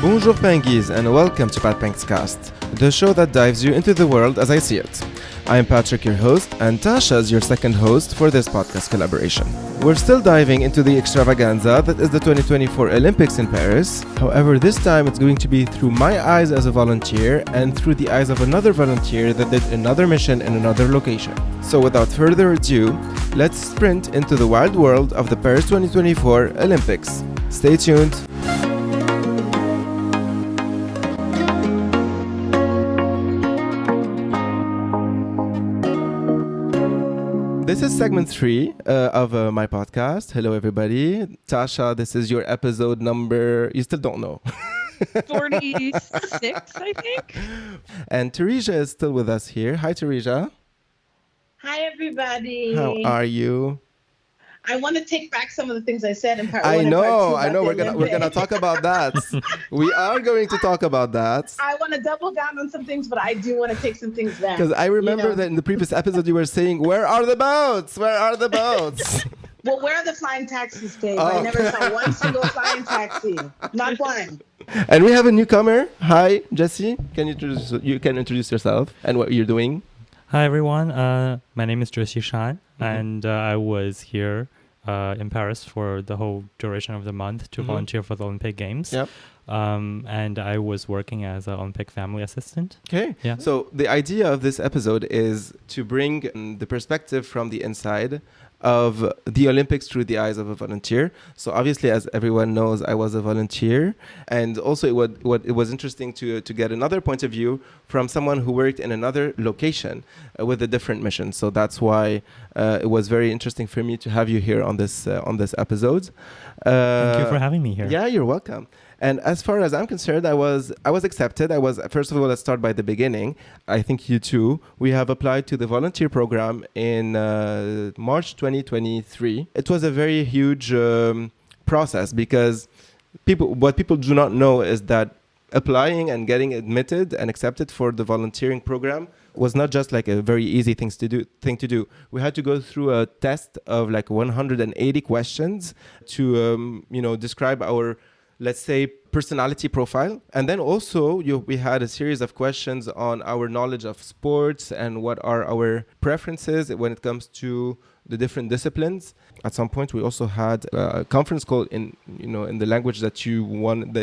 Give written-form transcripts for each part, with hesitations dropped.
Bonjour Penguins and welcome to Pat Pank's Cast, the show that dives you into the world as I see it. I'm Patrick, your host, and Tasha is your second host for this podcast collaboration. We're still diving into the extravaganza that is the 2024 Olympics in Paris. However, this time it's going to be through my eyes as a volunteer and through the eyes of another volunteer that did another mission in another location. So without further ado, let's sprint into the wild world of the Paris 2024 Olympics. Stay tuned. This is segment 3 of my podcast. Hello, everybody. Tasha, this is your episode number, you still don't know. 46, I think. And Teresa is still with us here. Hi, Teresa. Hi, everybody. How are you? I want to take back some of the things I said in part I one know. and part two. We're gonna talk about that. We are going to talk about that. I want to double down on some things, but I do want to take some things back. Because I remember that in the previous episode you were saying, "Where are the boats? Where are the boats?" Well, where are the flying taxis, Dave? Oh. I never saw one single flying taxi. Not one. And we have a newcomer. Hi, Jesse. You can introduce yourself and what you're doing. Hi everyone, my name is Jesse Shan, and I was here in Paris for the whole duration of the month to volunteer for the Olympic Games. Yep. And I was working as an Olympic family assistant. Okay. Yeah. So the idea of this episode is to bring the perspective from the inside of the Olympics through the eyes of a volunteer. So obviously, as everyone knows, I was a volunteer, and also it was interesting to get another point of view from someone who worked in another location with a different mission. So that's why it was very interesting for me to have you here on this episode. Thank you for having me here. Yeah, you're welcome. And as far as I'm concerned, I was accepted. First of all, let's start by the beginning. I think you too. We have applied to the volunteer program in March 2023. It was a very huge process because what people do not know is that applying and getting admitted and accepted for the volunteering program was not just like a very easy thing to do. We had to go through a test of like 180 questions to describe our, let's say, personality profile. And then also we had a series of questions on our knowledge of sports and what are our preferences when it comes to the different disciplines. At some point, we also had a conference call in the language that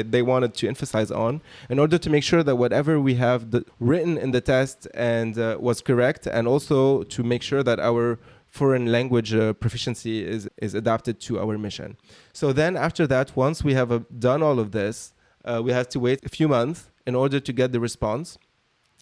they wanted to emphasize on, in order to make sure that whatever we have written in the test and was correct, and also to make sure that our foreign language proficiency is adapted to our mission. So then after that, once we have done all of this, we had to wait a few months in order to get the response.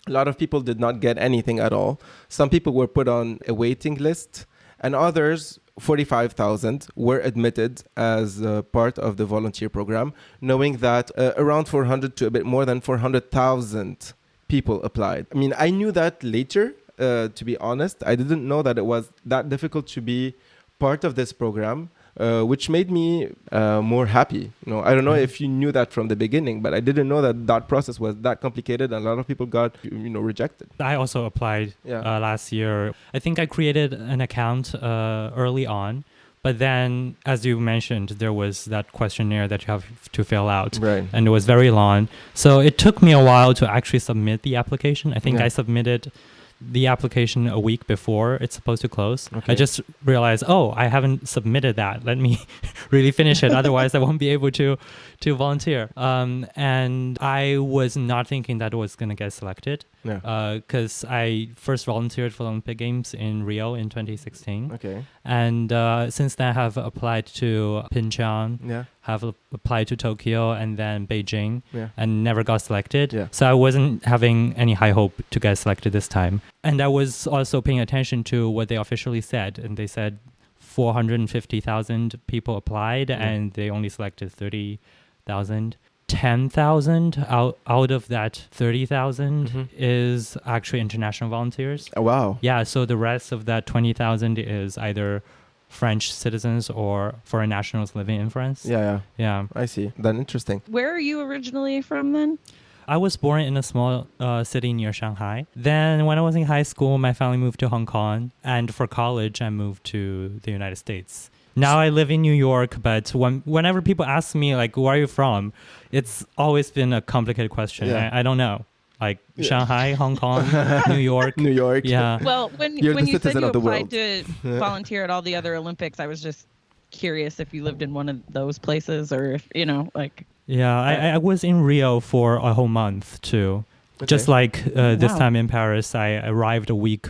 A lot of people did not get anything at all. Some people were put on a waiting list, and others, 45,000, were admitted as part of the volunteer program, knowing that around 400 to a bit more than 400,000 people applied. I mean, I knew that later. To be honest, I didn't know that it was that difficult to be part of this program, which made me more happy. I don't know if you knew that from the beginning, but I didn't know that process was that complicated, and a lot of people got rejected. I also applied last year. I think I created an account early on, but then, as you mentioned, there was that questionnaire that you have to fill out, right? And it was very long. So it took me a while to actually submit the application. I think I submitted the application a week before it's supposed to close. Okay. I just realized, I haven't submitted that. Let me really finish it. Otherwise, I won't be able to volunteer. And I was not thinking that I was going to get selected. Because I first volunteered for the Olympic Games in Rio in 2016. Okay. And since then, I have applied to Pyeongchang, have applied to Tokyo, and then Beijing, and never got selected. Yeah. So I wasn't having any high hope to get selected this time. And I was also paying attention to what they officially said. And they said 450,000 people applied, and they only selected 30,000. 10,000 out of that 30,000 is actually international volunteers. Oh, wow. Yeah, so the rest of that 20,000 is either French citizens or foreign nationals living in France. Yeah. Yeah. I see. That's interesting. Where are you originally from then? I was born in a small city near Shanghai. Then when I was in high school, my family moved to Hong Kong. And for college, I moved to the United States. Now I live in New York, but whenever people ask me like, where are you from? It's always been a complicated question. Yeah. I don't know. Like Shanghai, Hong Kong, New York. New York. Yeah. Well, when You're the you said citizen you of the applied world. to volunteer at all the other Olympics, I was just curious if you lived in one of those places or if, like... Yeah, I was in Rio for a whole month too. Okay. Just like this Wow. time in Paris, I arrived a week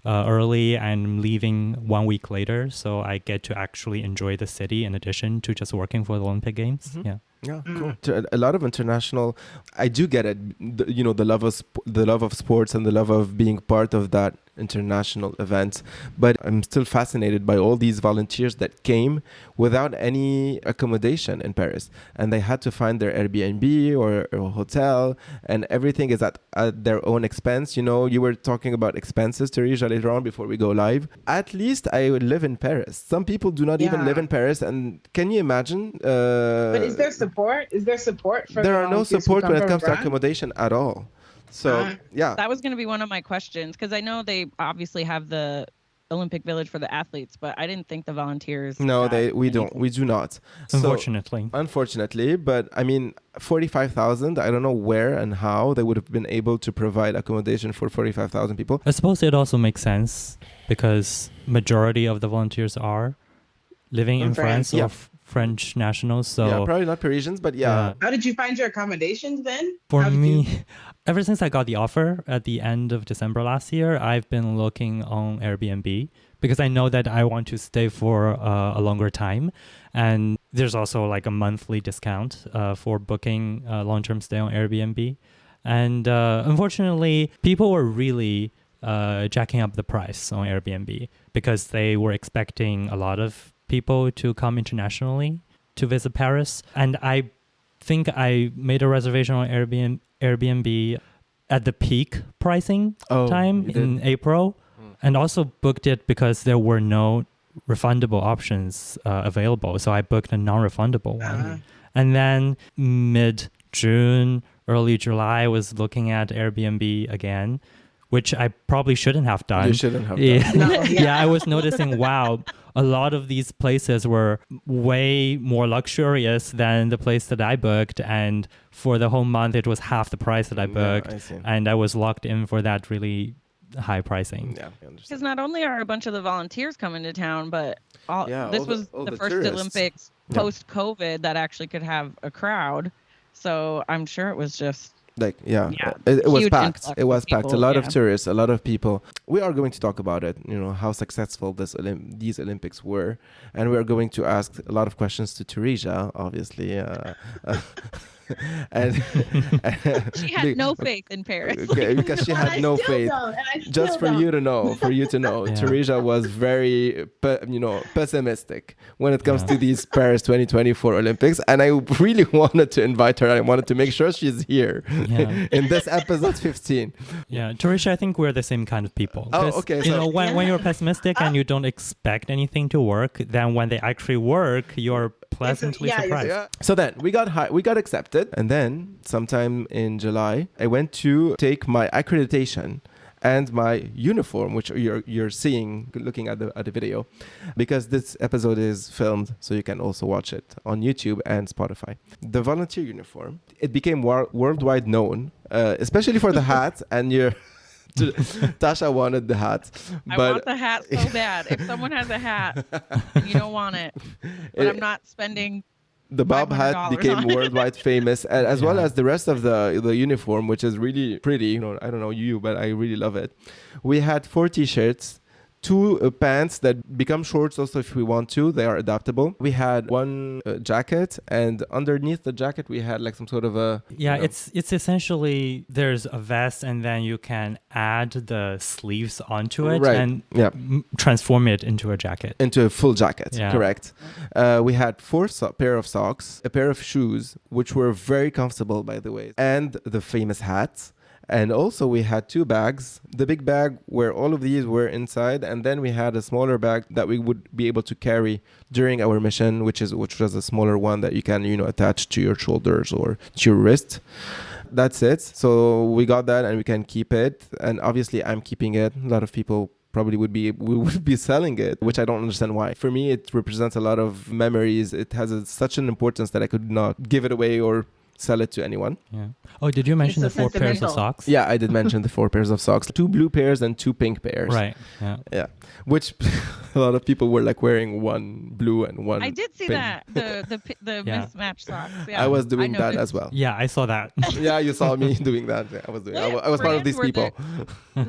early and leaving 1 week later. So I get to actually enjoy the city in addition to just working for the Olympic Games. Mhm. Yeah. Yeah, cool. A lot of international. I do get it. The love of the love of sports and the love of being part of that international event. But I'm still fascinated by all these volunteers that came without any accommodation in Paris, and they had to find their Airbnb or a hotel, and everything is at their own expense. You were talking about expenses, Teresa, later on before we go live. At least I would live in Paris. Some people do not even Yeah. live in Paris, and can you imagine? But is there support? Is there support for There the are no volunteers who support come when it from comes to abroad? accommodation at all. So yeah, That was going to be one of my questions because I know they obviously have the Olympic Village for the athletes, but I didn't think the volunteers. no, got we don't. anything. We do not. So, Unfortunately. but I mean, 45,000. I don't know where and how they would have been able to provide accommodation for 45,000 people. I suppose it also makes sense because majority of the volunteers are living in In France, France yeah. or French nationals. So Yeah, probably not Parisians, but yeah. How did you find your accommodations then? For How did you- me, ever since I got the offer at the end of December last year, I've been looking on Airbnb because I know that I want to stay for a longer time. And there's also like a monthly discount for booking a long-term stay on Airbnb. And unfortunately, people were really jacking up the price on Airbnb because they were expecting a lot of people to come internationally to visit Paris. And I think I made a reservation on Airbnb at the peak pricing time you in did. April, and also booked it because there were no refundable options available. So I booked a non-refundable one. And then mid-June, early July, I was looking at Airbnb again, which I probably shouldn't have done. You shouldn't have done. Yeah. No, yeah. Yeah, I was noticing, wow, a lot of these places were way more luxurious than the place that I booked. And for the whole month, it was half the price that I booked. Yeah, I see. And I was locked in for that really high pricing. Yeah, I Because understand. not only are a bunch of the volunteers coming to town, but Yeah, this all was all the first tourists. Olympics Yeah. post-COVID that actually could have a crowd. So I'm sure it was just Like, yeah, Yeah, it was huge packed. influx It was of packed. A people, lot of yeah. tourists, a lot of people. We are going to talk about it, how successful these Olympics were. And we are going to ask a lot of questions to Teresa, obviously. And she had no faith in Paris. Okay, because she And had I no still faith. don't, and I Just still for don't. you to know, Yeah. Teresa was very, pessimistic when it comes Yeah. to these Paris 2024 Olympics, and I really wanted to invite her. I wanted to make sure she's here Yeah. in this episode 15. Yeah, Tarisha, I think we're the same kind of people. Oh, 'Cause, okay, You so- know, when you're pessimistic and you don't expect anything to work, then when they actually work, you're pleasantly yeah, surprised. Yeah. So then we got accepted, and then sometime in July, I went to take my accreditation and my uniform, which you're seeing looking at the video, because this episode is filmed, so you can also watch it on YouTube and Spotify. The volunteer uniform, it became worldwide known, especially for the hat, and your Tasha wanted the hat, I but want the hat so bad. If someone has a hat and you don't want it, but I'm not spending the Bob hat $500 became on it. worldwide famous, and as well Yeah. as the rest of the uniform, which is really pretty. I don't know you, but I really love it. We had 4 t-shirts, 2 pants that become shorts also if we want to. They are adaptable. We had 1 jacket, and underneath the jacket we had like some sort of a Yeah, it's essentially there's a vest and then you can add the sleeves onto it Right. and Yeah. transform it into a jacket. into a full jacket. Yeah. Correct. We had 4 pair of socks, a pair of shoes, which were very comfortable, by the way, and the famous hats. And also we had 2 bags, the big bag where all of these were inside, and then we had a smaller bag that we would be able to carry during our mission, which was a smaller one that you can, attach to your shoulders or to your wrist. That's it. So we got that and we can keep it. And obviously I'm keeping it. A lot of people probably we would be selling it, which I don't understand why. For me, it represents a lot of memories. It has such an importance that I could not give it away or sell it to anyone. Yeah. Oh, did you mention the so 4 pairs of sentimental. socks? Yeah, I did mention the 4 pairs of socks, 2 blue pairs and 2 pink pairs. Right. Yeah. Yeah, which a lot of people were like wearing one blue and one. I did see pink. that the Yeah. mismatched socks. Yeah, I was doing that noticed. as well. Yeah, I saw that. Yeah, you saw me doing that. I was doing. I was part of brand these were people.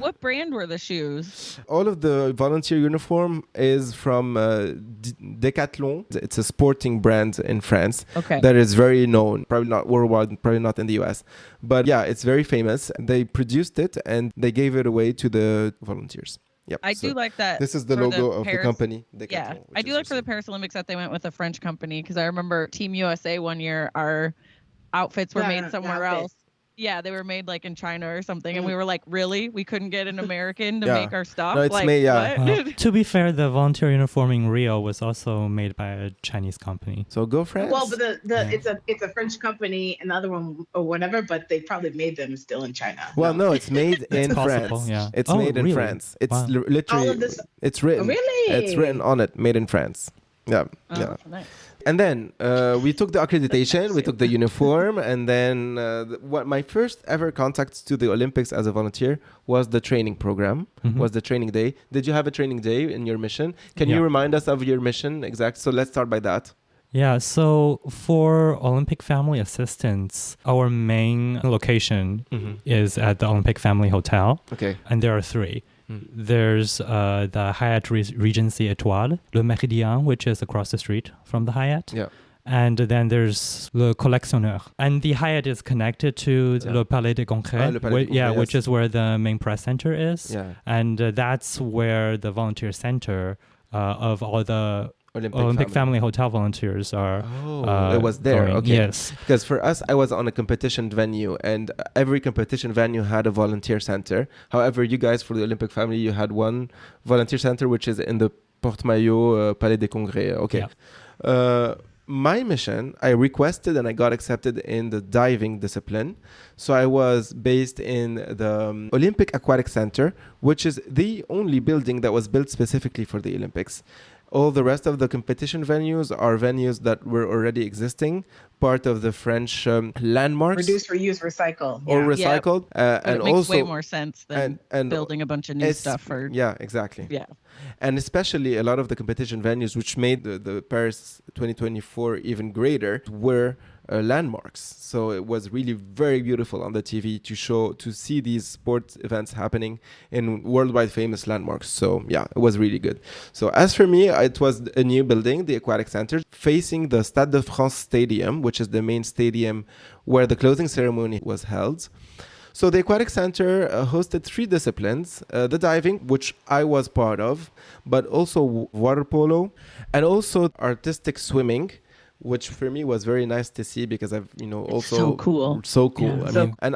What brand were the shoes? All of the volunteer uniform is from Decathlon. It's a sporting brand in France Okay. that is very known. Probably not worldwide, probably not in the US. But yeah, it's very famous. They produced it and they gave it away to the volunteers. Yep. I so do like that. This is the for logo of the Paris- company. Decathlon, Yeah, which I do is like for the awesome. Paris Olympics that they went with a French company because I remember Team USA one year, our outfits were made somewhere else. Yeah, they were made like in China or something, and we were like, really? We couldn't get an American to Yeah. make our stuff? No, it's like, made- yeah. what? To be fair, the volunteer uniform in Rio was also made by a Chinese company. So go France. Well, but it's a French company, and the other one or whatever, but they probably made them still in China. Well, no, it's made in possible, France. yeah. It's Oh, made in really? France. It's Wow. literally. All of this- It's written. Really? It's written on it. Made in France. Yeah. Oh, Yeah. nice. And then we took the accreditation, we took the uniform, and then what my first ever contact to the Olympics as a volunteer was the training program, was the training day. Did you have a training day in your mission? Can you Yeah. remind us of your mission exact? So let's start by that. Yeah, so for Olympic Family Assistance, our main location is at the Olympic Family Hotel, Okay. and there are 3. There's the Hyatt Regency Étoile, Le Méridien, which is across the street from the Hyatt. Yeah. And then there's Le Collectionneur. And the Hyatt is connected to Yeah. Le Palais des Congrès, Le Palais des yeah, Congrès, which yes. is where the main press center is. Yeah. And that's where the volunteer center of all the Olympic family hotel volunteers are. Oh, it was there. going. Okay. Yes. Because for us, I was on a competition venue, and every competition venue had a volunteer center. However, you guys, for the Olympic family, you had one volunteer center, which is in the Porte-Maillot Palais des Congrès. Okay. My mission, I requested and I got accepted in the diving discipline. So I was based in the Olympic Aquatic Center, which is the only building that was built specifically for the Olympics. All the rest of the competition venues are venues that were already existing, part of the French landmarks. Reduce, reuse, recycle. Or Yeah. recycled. But And it makes also way more sense than and building a bunch of new stuff. For yeah, exactly. yeah. And especially a lot of the competition venues, which made the Paris 2024 even greater, were landmarks. So it was really very beautiful on the TV to see these sports events happening in worldwide famous landmarks. So yeah, it was really good. So as for me, it was a new building, the Aquatic Center, facing the Stade de France Stadium, which is the main stadium where the closing ceremony was held. So the Aquatic Center hosted 3 disciplines, the diving, which I was part of, but also water polo, and also artistic swimming, which for me was very nice to see because I've, also so cool. So cool. Yeah. And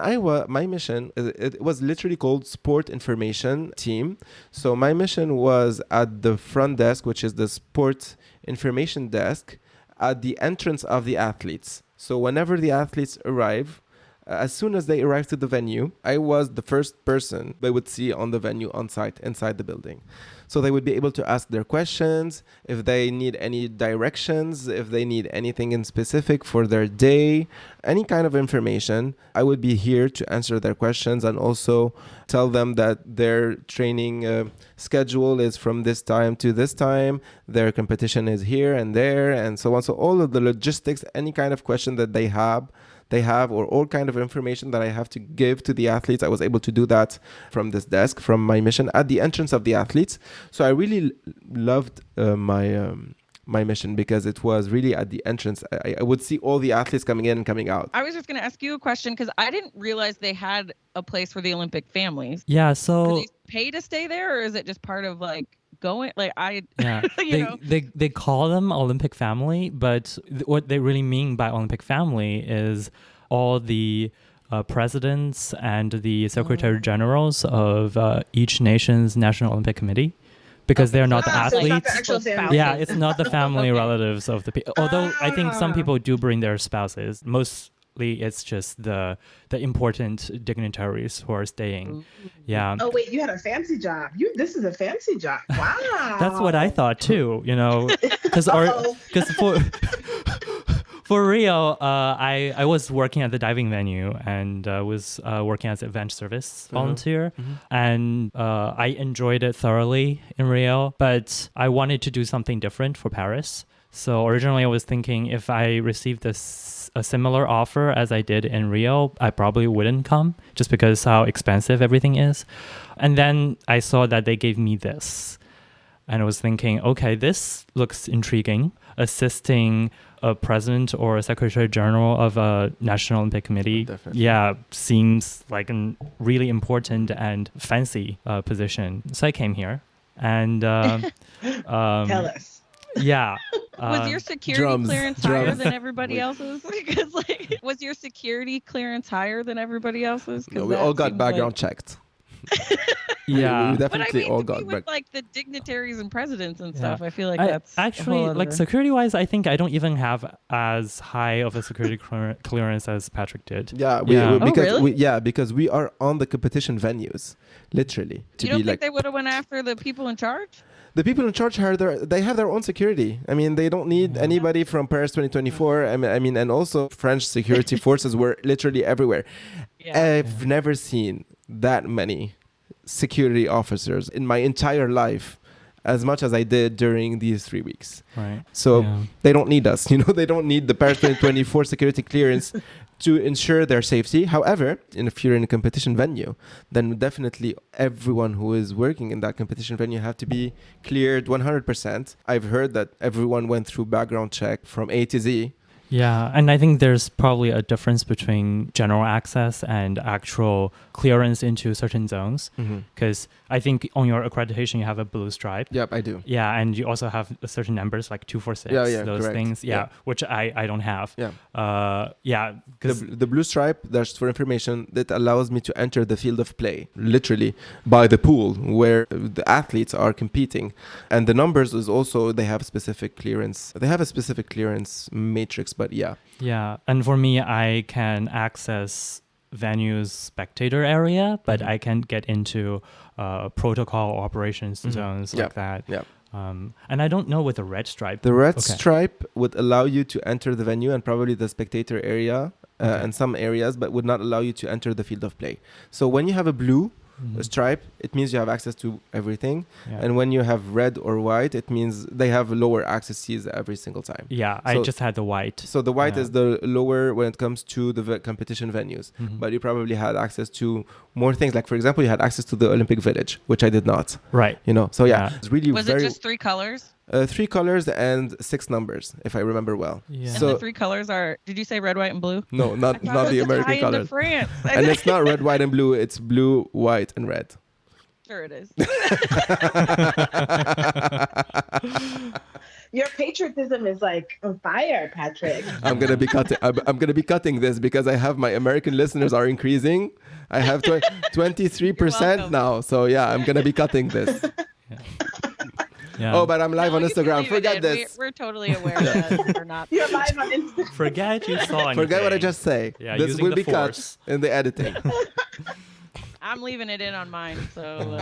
my mission, it was literally called Sport Information Team. So my mission was at the front desk, which is the Sport Information Desk, at the entrance of the athletes. So whenever the athletes arrive, as soon as they arrived to the venue, I was the first person they would see on the venue on site inside the building. So they would be able to ask their questions, if they need any directions, if they need anything in specific for their day, any kind of information. I would be here to answer their questions and also tell them that their training schedule is from this time to this time, their competition is here and there, and so on. So all of the logistics, any kind of question that they have, or all kind of information that I have to give to the athletes. I was able to do that from this desk, from my mission at the entrance of the athletes. So I really loved my mission because it was really at the entrance. I would see all the athletes coming in and coming out. I was just going to ask you a question because I didn't realize they had a place for the Olympic families. Yeah, Do so they pay to stay there, or is it just part of going? yeah, you know. they call them Olympic family, but what they really mean by Olympic family is all the presidents and the secretary generals of each nation's national Olympic committee, because they're not the So it's not athletes. the actual family. Yeah, it's not the family Okay. relatives of the people. Although I think some people do bring their spouses. Most it's just the important dignitaries who are staying. Yeah. Oh wait, you had a fancy job. This is a fancy job. Wow. That's what I thought too, because for Rio, I was working at the diving venue and was working as an event service volunteer. And I enjoyed it thoroughly in Rio, but I wanted to do something different for Paris. So originally I was thinking if I received a similar offer as I did in Rio, I probably wouldn't come just because how expensive everything is. And then I saw that they gave me this. And I was thinking, okay, this looks intriguing. Assisting a president or a secretary general of a National Olympic Committee, seems like a really important and fancy position. So I came here and tell us. Yeah. Was your security clearance higher than everybody else's? Because was your security clearance higher than everybody else's? No, we all got background checked. Yeah, we definitely all got with the dignitaries and presidents and stuff. I feel like that's actually security-wise. I think I don't even have as high of a security clearance as Patrick did. Because we are on the competition venues, literally. You don't think they would have went after the people in charge? The people in charge they have their own security. I mean, they don't need anybody from Paris 2024. I mean, and also French security forces were literally everywhere. I've never seen that many security officers in my entire life as much as I did during these 3 weeks. Right. So they don't need us. They don't need the Paris 2024 security clearance to ensure their safety. However, if you're in a competition venue, then definitely everyone who is working in that competition venue have to be cleared 100%. I've heard that everyone went through background check from A to Z. Yeah, and I think there's probably a difference between general access and actual clearance into certain zones. Because I think on your accreditation, you have a blue stripe. Yep, I do. Yeah, and you also have certain numbers like 246, those correct. things. Yeah, which I don't have. Yeah. The blue stripe, that's for information, that allows me to enter the field of play, literally by the pool where the athletes are competing. And the numbers is also, they have specific clearance. They have a specific clearance matrix, but yeah, and for me, I can access venue's spectator area, but I can't get into protocol operations zones like that. And I don't know with the red stripe. The red stripe would allow you to enter the venue and probably the spectator area and some areas, but would not allow you to enter the field of play. So when you have a blue stripe, it means you have access to everything. And when you have red or white, it means they have lower access fees every single time. I just had the white. So the white is the lower when it comes to the competition venues. But you probably had access to more things. Like, for example, you had access to the Olympic Village, which I did not. Right. So it's really Was it just 3 colors? 3 colors and 6 numbers, if I remember well. And the 3 colors are, did you say red, white, and blue? No, not the American colors. France. And it's not red, white, and blue. It's blue, white, and red. Sure it is. Your patriotism is on fire, Patrick. I'm gonna be cutting this because I have my American listeners are increasing. I have 23% now. So I'm gonna be cutting this. Oh, but I'm live on Instagram. Forget this. We're totally aware that we're not. You're live on Instagram. Forget you saw anything. Forget what I just say. Yeah, this will be cut in the editing. I'm leaving it in on mine. So.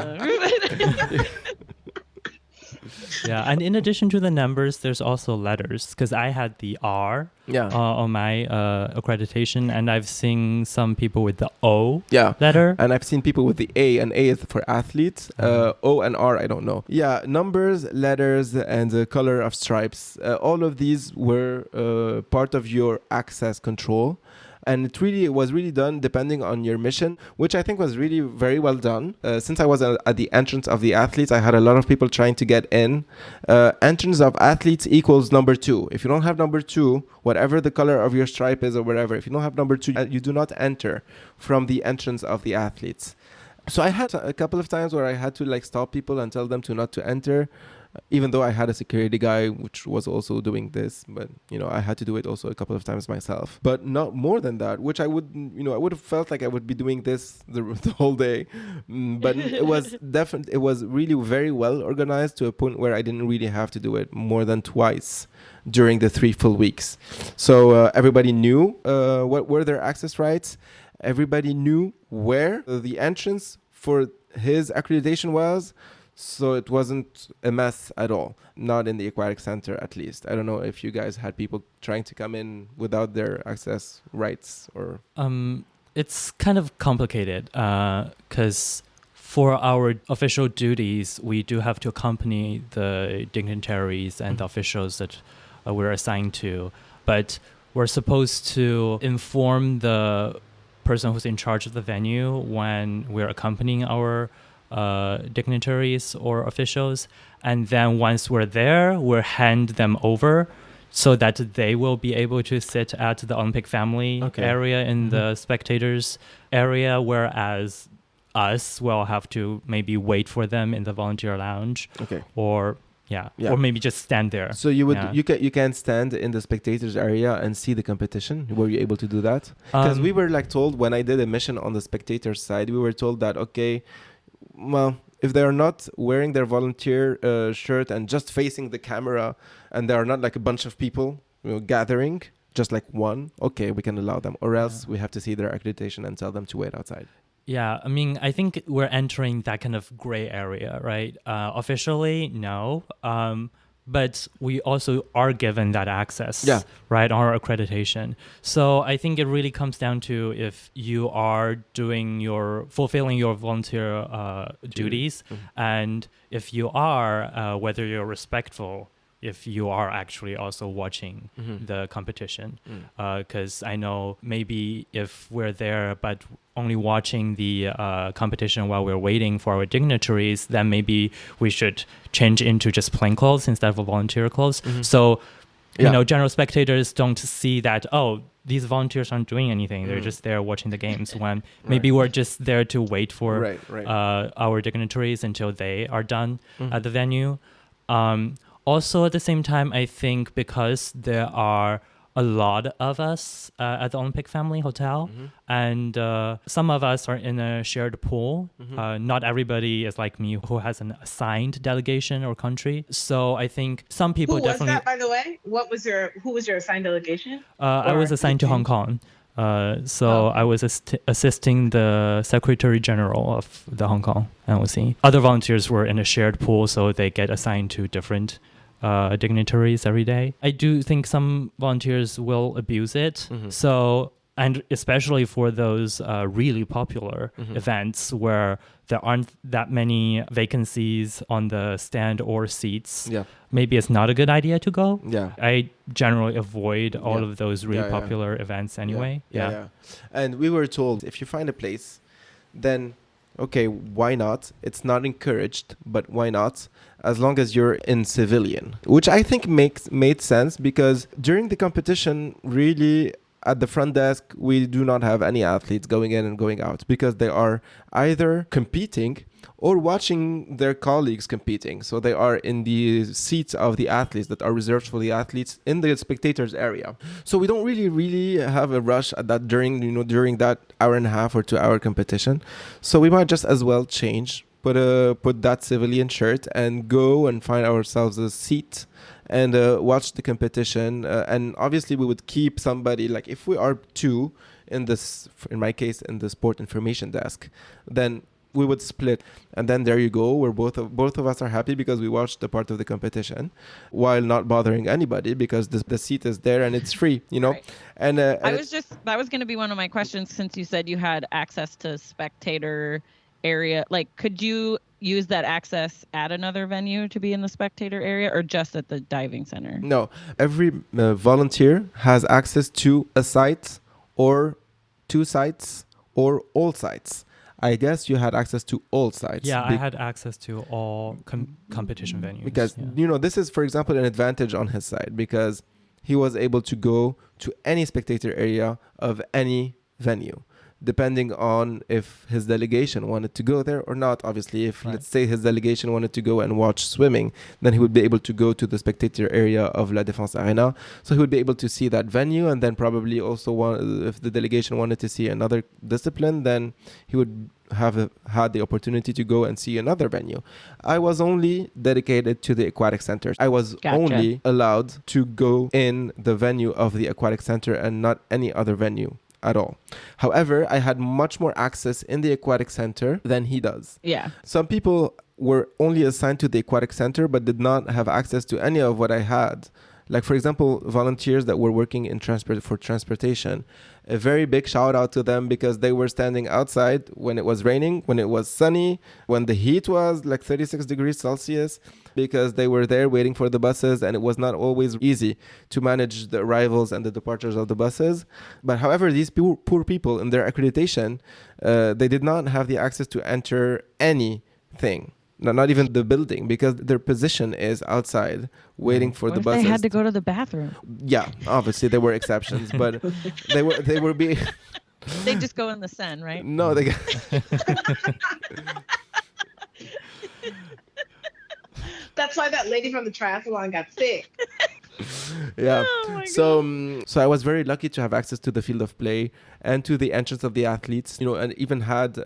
And in addition to the numbers, there's also letters because I had the R on my accreditation, and I've seen some people with the O letter. And I've seen people with the A, and A is for athletes. O and R, I don't know. Yeah, numbers, letters, and the color of stripes. All of these were part of your access control. And it was really done depending on your mission, which I think was really very well done. Since I was at the entrance of the athletes, I had a lot of people trying to get in. Entrance of athletes equals number 2. If you don't have number 2, whatever the color of your stripe is or whatever, if you don't have number 2, you do not enter from the entrance of the athletes. So I had a couple of times where I had to stop people and tell them not to enter. even though I had a security guy which was also doing this, but I had to do it also a couple of times myself, but not more than that, which I would have felt like I would be doing this the whole day. But it was definitely, it was really very well organized to a point where I didn't really have to do it more than twice during the 3 full weeks. So everybody knew what were their access rights. Everybody knew where the entrance for his accreditation was. So it wasn't a mess at all. Not in the aquatic center, at least. I don't know if you guys had people trying to come in without their access rights or... It's kind of complicated because for our official duties, we do have to accompany the dignitaries and the officials that we're assigned to. But we're supposed to inform the person who's in charge of the venue when we're accompanying our dignitaries or officials, and then once we're there, we'll hand them over so that they will be able to sit at the Olympic family area in the spectators area, whereas us will have to maybe wait for them in the volunteer lounge or maybe just stand there. So you can stand in the spectators area and see the competition. Were you able to do that? Because we were told when I did a mission on the spectators side, we were told that well, if they are not wearing their volunteer shirt and just facing the camera, and there are not a bunch of people gathering, just one, we can allow them. Or else we have to see their accreditation and tell them to wait outside. Yeah, I mean, I think we're entering that kind of gray area, right? Officially, no. But we also are given that access, right, on our accreditation. So I think it really comes down to if you are fulfilling your volunteer duties, and if you are, whether you're respectful, if you are actually also watching the competition. Because I know maybe if we're there but only watching the competition while we're waiting for our dignitaries, then maybe we should change into just plain clothes instead of volunteer clothes. So, general spectators don't see that, these volunteers aren't doing anything. They're just there watching the games, when maybe we're just there to wait for our dignitaries until they are done at the venue. Also, at the same time, I think because there are a lot of us at the Olympic Family Hotel, and some of us are in a shared pool. Not everybody is like me who has an assigned delegation or country. So I think some people definitely... Who was that, by the way? Who was your assigned delegation? I was assigned to Hong Kong. I was assisting the Secretary General of the Hong Kong NOC. Other volunteers were in a shared pool, so they get assigned to different dignitaries every day. I do think some volunteers will abuse it. So, and especially for those really popular events where there aren't that many vacancies on the stand or seats, maybe it's not a good idea to go. I generally avoid all of those really popular events anyway. And we were told, if you find a place, then why not? It's not encouraged, but why not? As long as you're in civilian, which I think made sense, because during the competition, really at the front desk, we do not have any athletes going in and going out, because they are either competing or watching their colleagues competing. So they are in the seats of the athletes that are reserved for the athletes in the spectators area. So we don't really have a rush at that during that hour and a half or 2 hour competition. So we might just as well change, put that civilian shirt and go and find ourselves a seat and watch the competition. And obviously we would keep somebody, if we are two in my case, in the sport information desk, then we would split, and then there you go. Where both of us are happy because we watched the part of the competition, while not bothering anybody because the seat is there and it's free, Right. And that was going to be one of my questions, since you said you had access to spectator area. Could you use that access at another venue to be in the spectator area, or just at the diving center? No, every volunteer has access to a site or 2 sites or all sites. I guess you had access to all sites. Yeah, I had access to all competition venues. Because, this is, for example, an advantage on his side, because he was able to go to any spectator area of any venue. depending on if his delegation wanted to go there or not. Obviously, if let's say his delegation wanted to go and watch swimming, then he would be able to go to the spectator area of La Défense Arena. So he would be able to see that venue, and then probably also if the delegation wanted to see another discipline, then he would have had the opportunity to go and see another venue. I was only dedicated to the aquatic center. I was only allowed to go in the venue of the aquatic center and not any other venue at all. However, I had much more access in the aquatic center than he does. Yeah. Some people were only assigned to the aquatic center but did not have access to any of what I had. Like, for example, volunteers that were working in transportation. A very big shout out to them, because they were standing outside when it was raining, when it was sunny, when the heat was like 36 degrees Celsius, because they were there waiting for the buses, and it was not always easy to manage the arrivals and the departures of the buses. But however, these poor people in their accreditation, they did not have the access to enter anything. No, not even the building, because their position is outside waiting for the buses. They had to go to the bathroom. Yeah, obviously there were exceptions, but they were being. They just go in the Seine, right? No, they. That's why that lady from the triathlon got sick. Yeah. Oh So I was very lucky to have access to the field of play and to the entrance of the athletes, and even had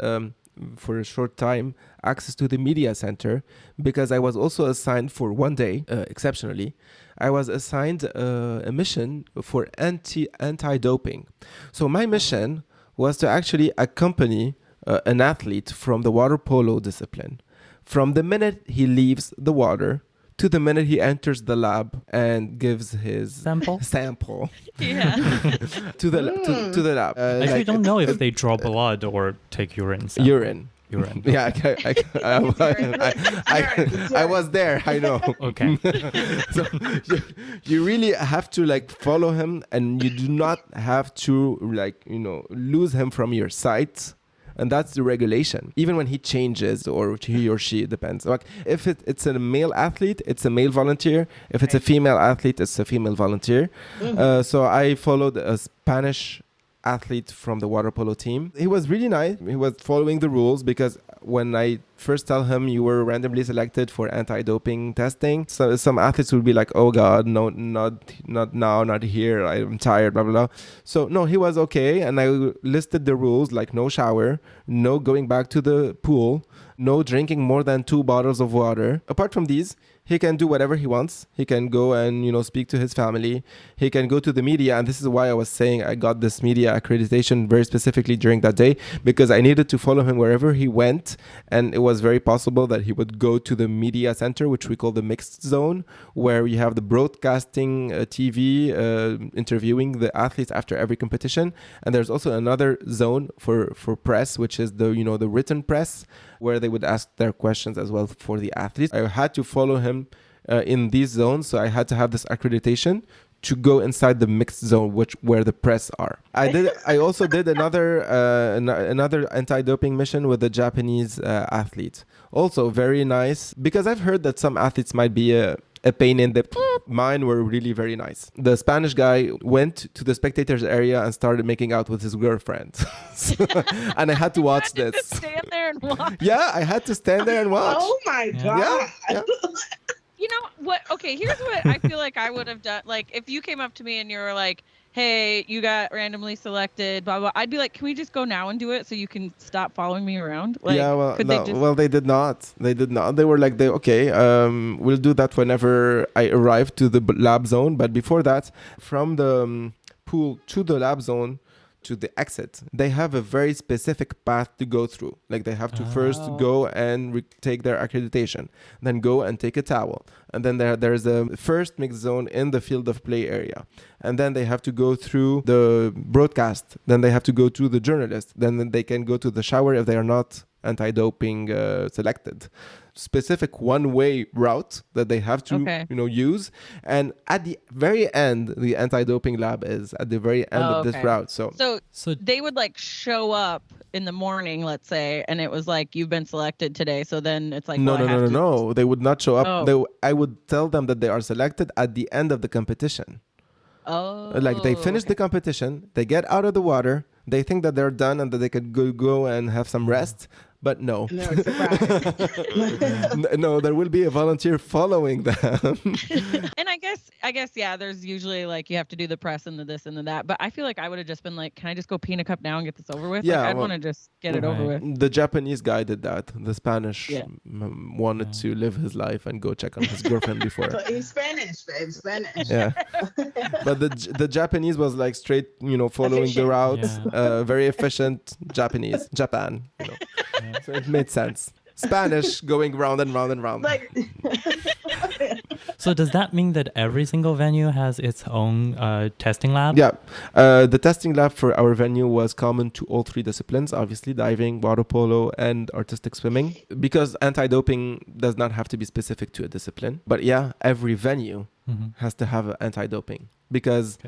for a short time access to the media center, because I was also assigned for one day, exceptionally, I was assigned a mission for anti-doping. So my mission was to actually accompany an athlete from the water polo discipline from the minute he leaves the water to the minute he enters the lab and gives his sample Yeah. to the lab. I actually don't know if they draw blood or take urine. Urine. Yeah, I was there. I know. Okay. So you really have to like follow him, and you do not have to lose him from your sight. And that's the regulation. Even when he changes, or he or she, it depends. Like if it's a male athlete, it's a male volunteer. If it's a female athlete, it's a female volunteer. So I followed a Spanish athlete from the water polo team. He was really nice. He was following the rules, because when I first tell him you were randomly selected for anti-doping testing, so some athletes would be like, oh God, no, not now, not here, I'm tired, blah, blah, blah. So no, he was okay. And I listed the rules, like no shower, no going back to the pool, no drinking more than 2 bottles of water. Apart from these, he can do whatever he wants. He can go and, speak to his family. He can go to the media. And this is why I was saying I got this media accreditation very specifically during that day, because I needed to follow him wherever he went. And it was very possible that he would go to the media center, which we call the mixed zone, where you have the broadcasting TV interviewing the athletes after every competition. And there's also another zone for press, which is the written press, where they would ask their questions as well for the athletes. I had to follow him in these zones, so I had to have this accreditation to go inside the mixed zone, where the press are. I also did another anti-doping mission with a Japanese athlete. Also very nice, because I've heard that some athletes might be a pain in the. Mine were really very nice. The Spanish guy went to the spectators area and started making out with his girlfriend. And I had to watch this. Just stand there and watch. Yeah, I had to stand there and watch. Oh my God. Yeah. You know what? Okay, here's what I feel like I would have done. Like, if you came up to me and you were like, hey, you got randomly selected, blah, blah, I'd be like, can we just go now and do it so you can stop following me around? Like, yeah, well, could no, they just... well, they did not. They did not. They were like, we'll do that whenever I arrive to the lab zone. But before that, from the pool to the lab zone, to the exit, they have a very specific path to go through. Like they have to first go and take their accreditation, then go and take a towel. And then there's a first mixed zone in the field of play area. And then they have to go through the broadcast. Then they have to go to the journalist. Then they can go to the shower if they are not anti-doping selected. Specific one-way route that they have to use, and at the very end the anti-doping lab is at the very end of this route. So they would like show up in the morning, let's say, and it was like, you've been selected today, so then it's like, no, they would not show up. I would tell them that they are selected at the end of the competition. Like they finish the competition, they get out of the water, They think that they're done and that they could go and have some rest. But no. No, surprise. No, there will be a volunteer following them. And I guess, yeah, there's usually like you have to do the press and the this and the that. But I feel like I would have just been like, can I just go pee in a cup now and get this over with? Yeah, like, I'd want to just get it over with. The Japanese guy did that. The Spanish wanted to live his life and go check on his girlfriend before. But he's Spanish, babe. Spanish. Yeah. But the Japanese was like straight, following Efficient. the route. Very efficient Japan. So it made sense. Spanish going round and round and round. Like, So does that mean that every single venue has its own testing lab? Yeah. The testing lab for our venue was common to all three disciplines, obviously diving, water polo, and artistic swimming, because anti-doping does not have to be specific to a discipline. But yeah, every venue has to have anti-doping, because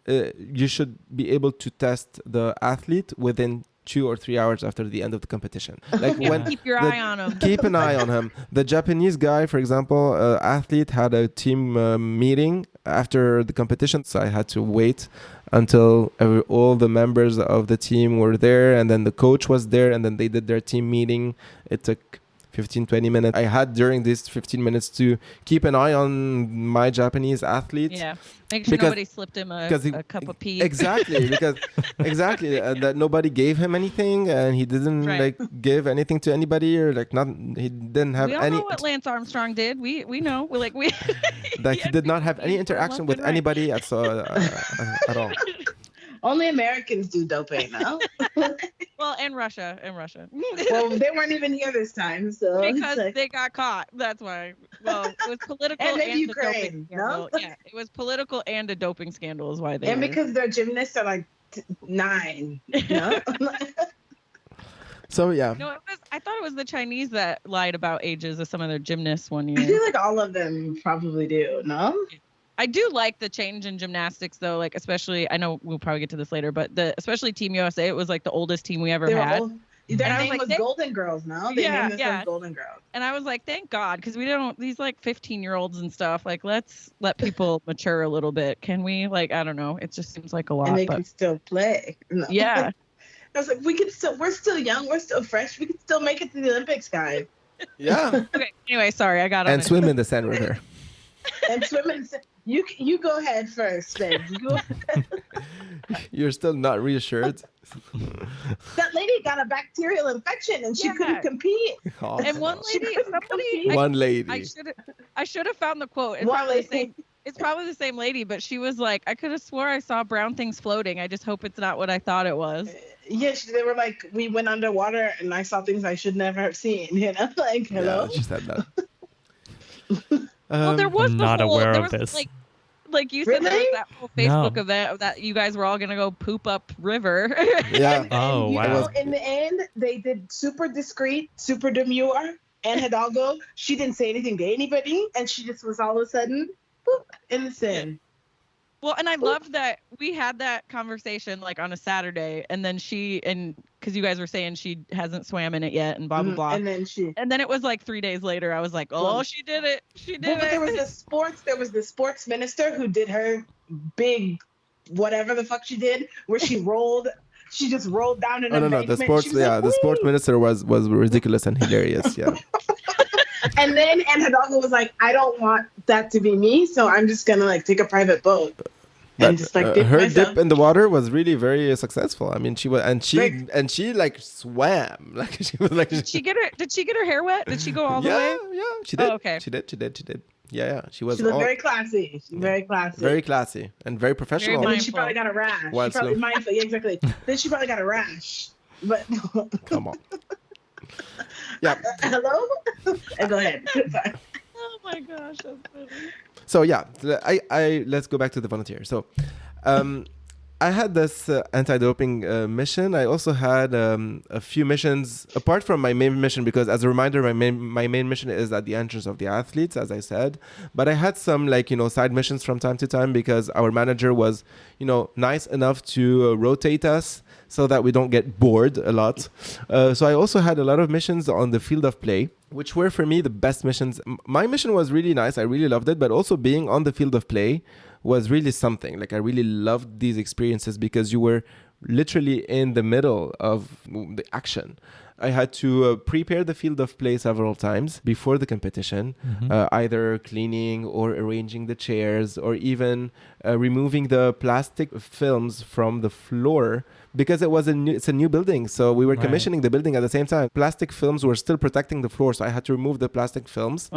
you should be able to test the athlete within 2 or 3 hours after the end of the competition. Like Keep your eye on him. Keep an eye on him. The Japanese guy, for example, athlete had a team meeting after the competition, so I had to wait until all the members of the team were there, and then the coach was there, and then they did their team meeting. It took 15-20 minutes. I had during these 15 minutes to keep an eye on my Japanese athletes. Yeah, make sure nobody slipped him a cup of pee. Exactly, that nobody gave him anything, and he didn't like give anything to anybody, or like not. He didn't have we all any. know what Lance Armstrong did. We know. We that he did not have any interaction with anybody at all. only Americans do doping, no? Well, in Russia. Well, they weren't even here this time, so because they got caught. That's why. Well, it was political and and Ukraine, a doping scandal. no? Yeah, it was political and a doping scandal is why they. And because their gymnasts are like 9, no? So yeah. No, I thought it was the Chinese that lied about ages of some of their gymnasts one year. I feel like all of them probably do, no? I do like the change in gymnastics, though. Like, especially, I know we'll probably get to this later, but especially Team USA, it was like the oldest team we ever had. Their name was Golden Girls, no? They named themselves Golden Girls. And I was like, thank God, because we don't, these like 15-year-olds and stuff, like, let's let people mature a little bit. Can we? Like, I don't know. It just seems like a lot. And they can still play. No. Yeah. I was like, we're still young, we're still fresh, we can still make it to the Olympics, guys. Yeah. Okay, anyway, sorry, I got on and it. swim in the Seine River. And swim in the You go ahead first, babe. You're still not reassured. That lady got a bacterial infection and she couldn't compete. Oh, and one lady, I should have found the quote. It's probably the same lady, but she was like, I could have swore I saw brown things floating. I just hope it's not what I thought it was. Yes, they were like, we went underwater and I saw things I should never have seen. Like, hello. Yeah, she said that. Well, there was I'm not aware of this. Like you said, there was that whole Facebook event that you guys were all gonna go poop up river. Yeah. Oh wow. In the end, they did super discreet, super demure. And Hidalgo, she didn't say anything to anybody, and she just was all of a sudden boop, in the sin. Well, and I loved that we had that conversation like on a Saturday, and then because you guys were saying she hasn't swam in it yet, and blah blah blah. And then it was like 3 days later. I was like, oh, she did it. She did it. But there was the sports minister who did her big whatever the fuck she did, where she just rolled down in an embankment. The sports minister was ridiculous and hilarious. Yeah. And Hidalgo was like, I don't want that to be me, so I'm just gonna like take a private boat. And just like her dip in the water was really very successful. I mean, she like swam. Like she was like. Did she get her hair wet? Did she go all the way? Yeah, she did. Oh, okay. She did. Yeah. She was. She looked very classy. Very classy. Very classy and very professional. And then she probably got a rash. Mindful. Yeah, exactly. Then she probably got a rash. But come on. Yeah. Hello? Go ahead. Oh my gosh, that's funny. So yeah, let's go back to the volunteer. So, I had this anti-doping mission. I also had a few missions apart from my main mission, because as a reminder, my main mission is at the entrance of the athletes, as I said. But I had some side missions from time to time, because our manager was nice enough to rotate us so that we don't get bored a lot. So I also had a lot of missions on the field of play, which were for me the best missions. My mission was really nice. I really loved it. But also being on the field of play was really something. Like I really loved these experiences, because you were literally in the middle of the action. I had to prepare the field of play several times before the competition, either cleaning or arranging the chairs or even removing the plastic films from the floor because it's a new building. So we were commissioning the building at the same time. Plastic films were still protecting the floor. So I had to remove the plastic films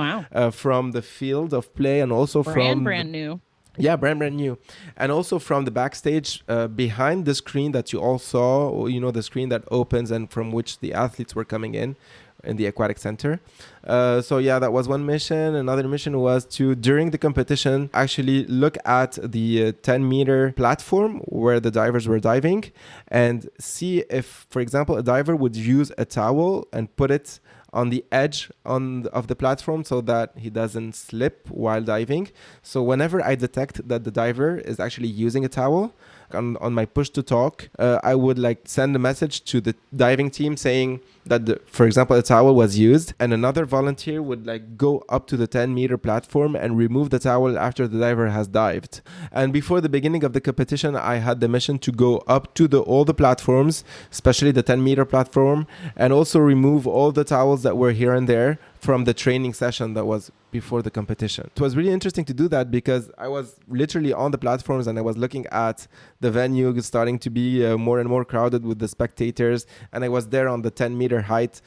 from the field of play and also brand new. Yeah, brand new. And also from the backstage behind the screen that you all saw, the screen that opens and from which the athletes were coming in the aquatic center. So yeah, that was one mission. Another mission was to, during the competition, actually look at the 10-meter platform where the divers were diving and see if, for example, a diver would use a towel and put it on the edge of the platform so that he doesn't slip while diving. So whenever I detect that the diver is actually using a towel, on my push to talk, I would send a message to the diving team saying that, for example, a towel was used, and another volunteer would go up to the 10-meter platform and remove the towel after the diver has dived. And before the beginning of the competition, I had the mission to go up to all the platforms, especially the 10-meter platform, and also remove all the towels that were here and there from the training session that was before the competition. It was really interesting to do that because I was literally on the platforms and I was looking at the venue starting to be more and more crowded with the spectators, and I was there on the 10-meter height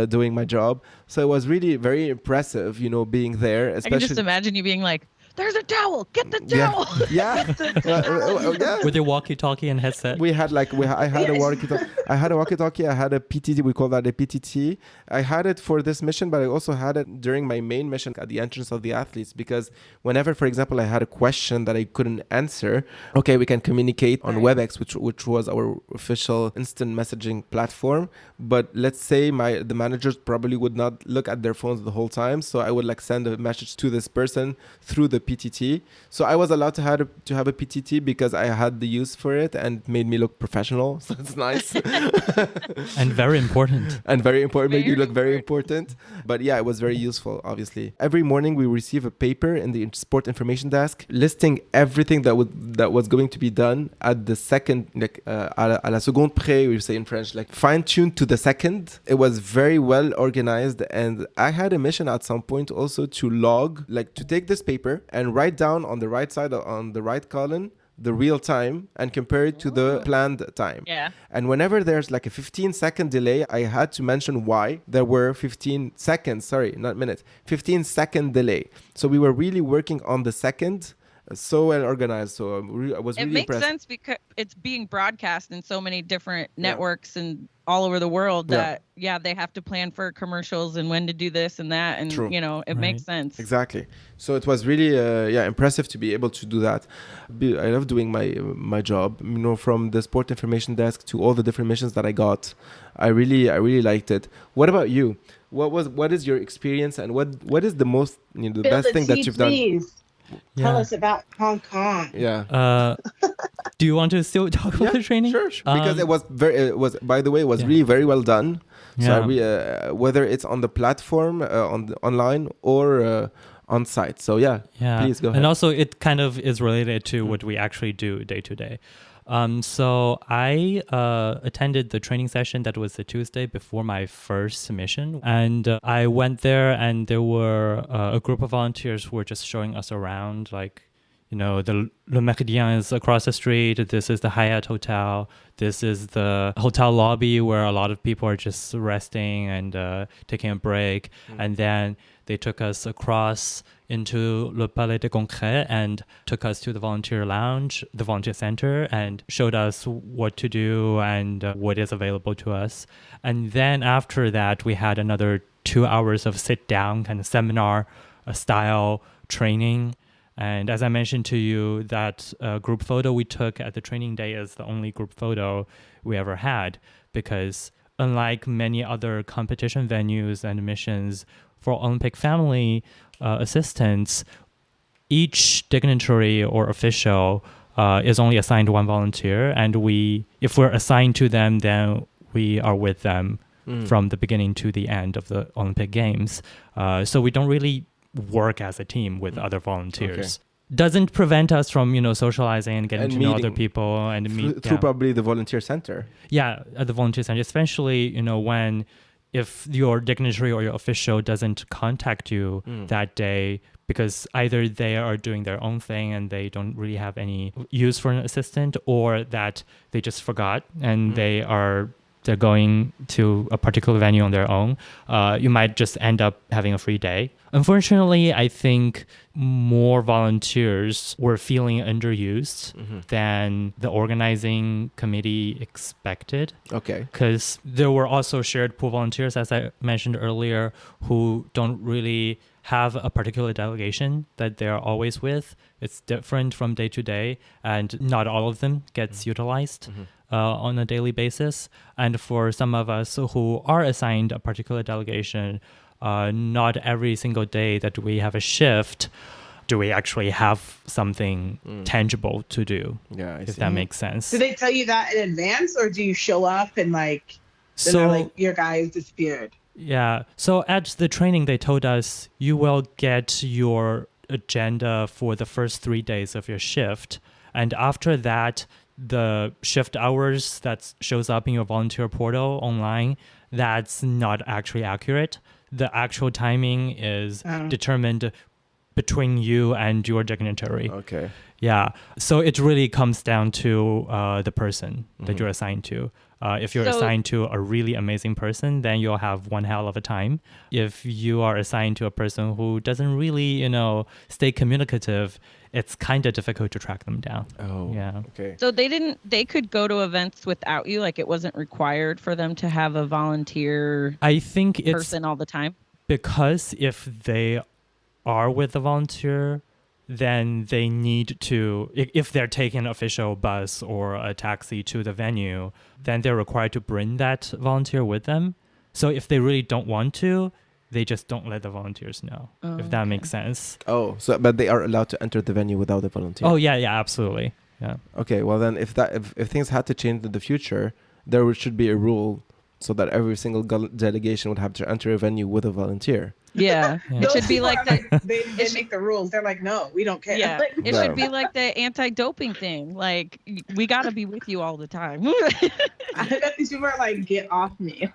doing my job. So it was really very impressive, being there. Especially, I can just imagine you being like, there's a towel, get the towel. Yeah. Yeah. With your walkie-talkie and headset. I had a walkie-talkie. I had a PTT. We call that a PTT. I had it for this mission, but I also had it during my main mission at the entrance of the athletes, because whenever, for example, I had a question that I couldn't answer, we can communicate on WebEx, which was our official instant messaging platform. But let's say the managers probably would not look at their phones the whole time, so I would send a message to this person through the PTT. So I was allowed to have a PTT because I had the use for it and it made me look professional. So it's nice. And very important. Made you look very important. But yeah, it was very useful, obviously. Every morning we receive a paper in the sport information desk listing everything that was going to be done at the second, à la seconde près, we say in French, fine-tuned to the second. It was very well organized, and I had a mission at some point also to log, to take this paper and write down on the right side, on the right column, the real time and compare it to the planned time. Yeah. And whenever there's a 15-second delay, I had to mention why there were 15 second delay. So we were really working on the second, so well organized. So I was really impressed. It makes sense because it's being broadcast in so many different networks and all over the world that they have to plan for commercials and when to do this and that, and True. It makes sense. Exactly. So it was really impressive to be able to do that. I love doing my job, from the sport information desk to all the different missions that I got. I really liked it. What about you? What is your experience, and what is the most the best thing that you've done? Tell us about Hong Kong. Yeah. Do you want to still talk about the training? Sure. Because it was really very well done. So whether it's on the platform, online or on site. So please go ahead. And also it kind of is related to what we actually do day to day. So I attended the training session that was the Tuesday before my first mission, and I went there, and there were a group of volunteers who were just showing us around, the Le Méridien is across the street. This is the Hyatt Hotel. This is the hotel lobby where a lot of people are just resting and taking a break. And then they took us across into Le Palais des Congrès and took us to the volunteer lounge, the volunteer center, and showed us what to do and what is available to us. And then after that, we had another 2 hours of sit-down kind of seminar style training. And as I mentioned to you, that group photo we took at the training day is the only group photo we ever had, because unlike many other competition venues and missions for Olympic family assistants, each dignitary or official is only assigned one volunteer. And if we're assigned to them, then we are with them from the beginning to the end of the Olympic Games. So we don't really work as a team with other volunteers. doesn't prevent us from, socializing and getting And to know meeting other people and meet through probably the volunteer center. Yeah, at the volunteer center, especially, when if your dignitary or your official doesn't contact you that day because either they are doing their own thing and they don't really have any use for an assistant, or that they just forgot and they're going to a particular venue on their own, you might just end up having a free day. Unfortunately, I think more volunteers were feeling underused than the organizing committee expected. Okay. Because there were also shared pool volunteers, as I mentioned earlier, who don't really have a particular delegation that they're always with. It's different from day to day, and not all of them gets utilized on a daily basis. And for some of us who are assigned a particular delegation, not every single day that we have a shift do we actually have something tangible to do. Yeah, I see. If that makes sense. Do they tell you that in advance, or do you show up and your guy disappeared? Yeah. So at the training, they told us you will get your agenda for the first 3 days of your shift. And after that, the shift hours that shows up in your volunteer portal online, that's not actually accurate. The actual timing is determined between you and your dignitary. Okay. Yeah. So it really comes down to the person that you're assigned to. If you're assigned to a really amazing person, then you'll have one hell of a time. If you are assigned to a person who doesn't really, stay communicative, it's kind of difficult to track them down. Oh, yeah. Okay. So they could go to events without you? Like it wasn't required for them to have a volunteer I think it's person all the time? because if they are with a volunteer, then they need to, if they're taking an official bus or a taxi to the venue, then they're required to bring that volunteer with them. So if they really don't want to, they just don't let the volunteers know, if that makes sense. Oh, but they are allowed to enter the venue without a volunteer. Oh, yeah, absolutely. Yeah. Okay, well then, if things had to change in the future, there should be a rule so that every single delegation would have to enter a venue with a volunteer. Yeah. It should be like that. They make the rules. They're like, no, we don't care. Yeah. It should be like the anti-doping thing. Like, we got to be with you all the time. I bet these people are like, get off me.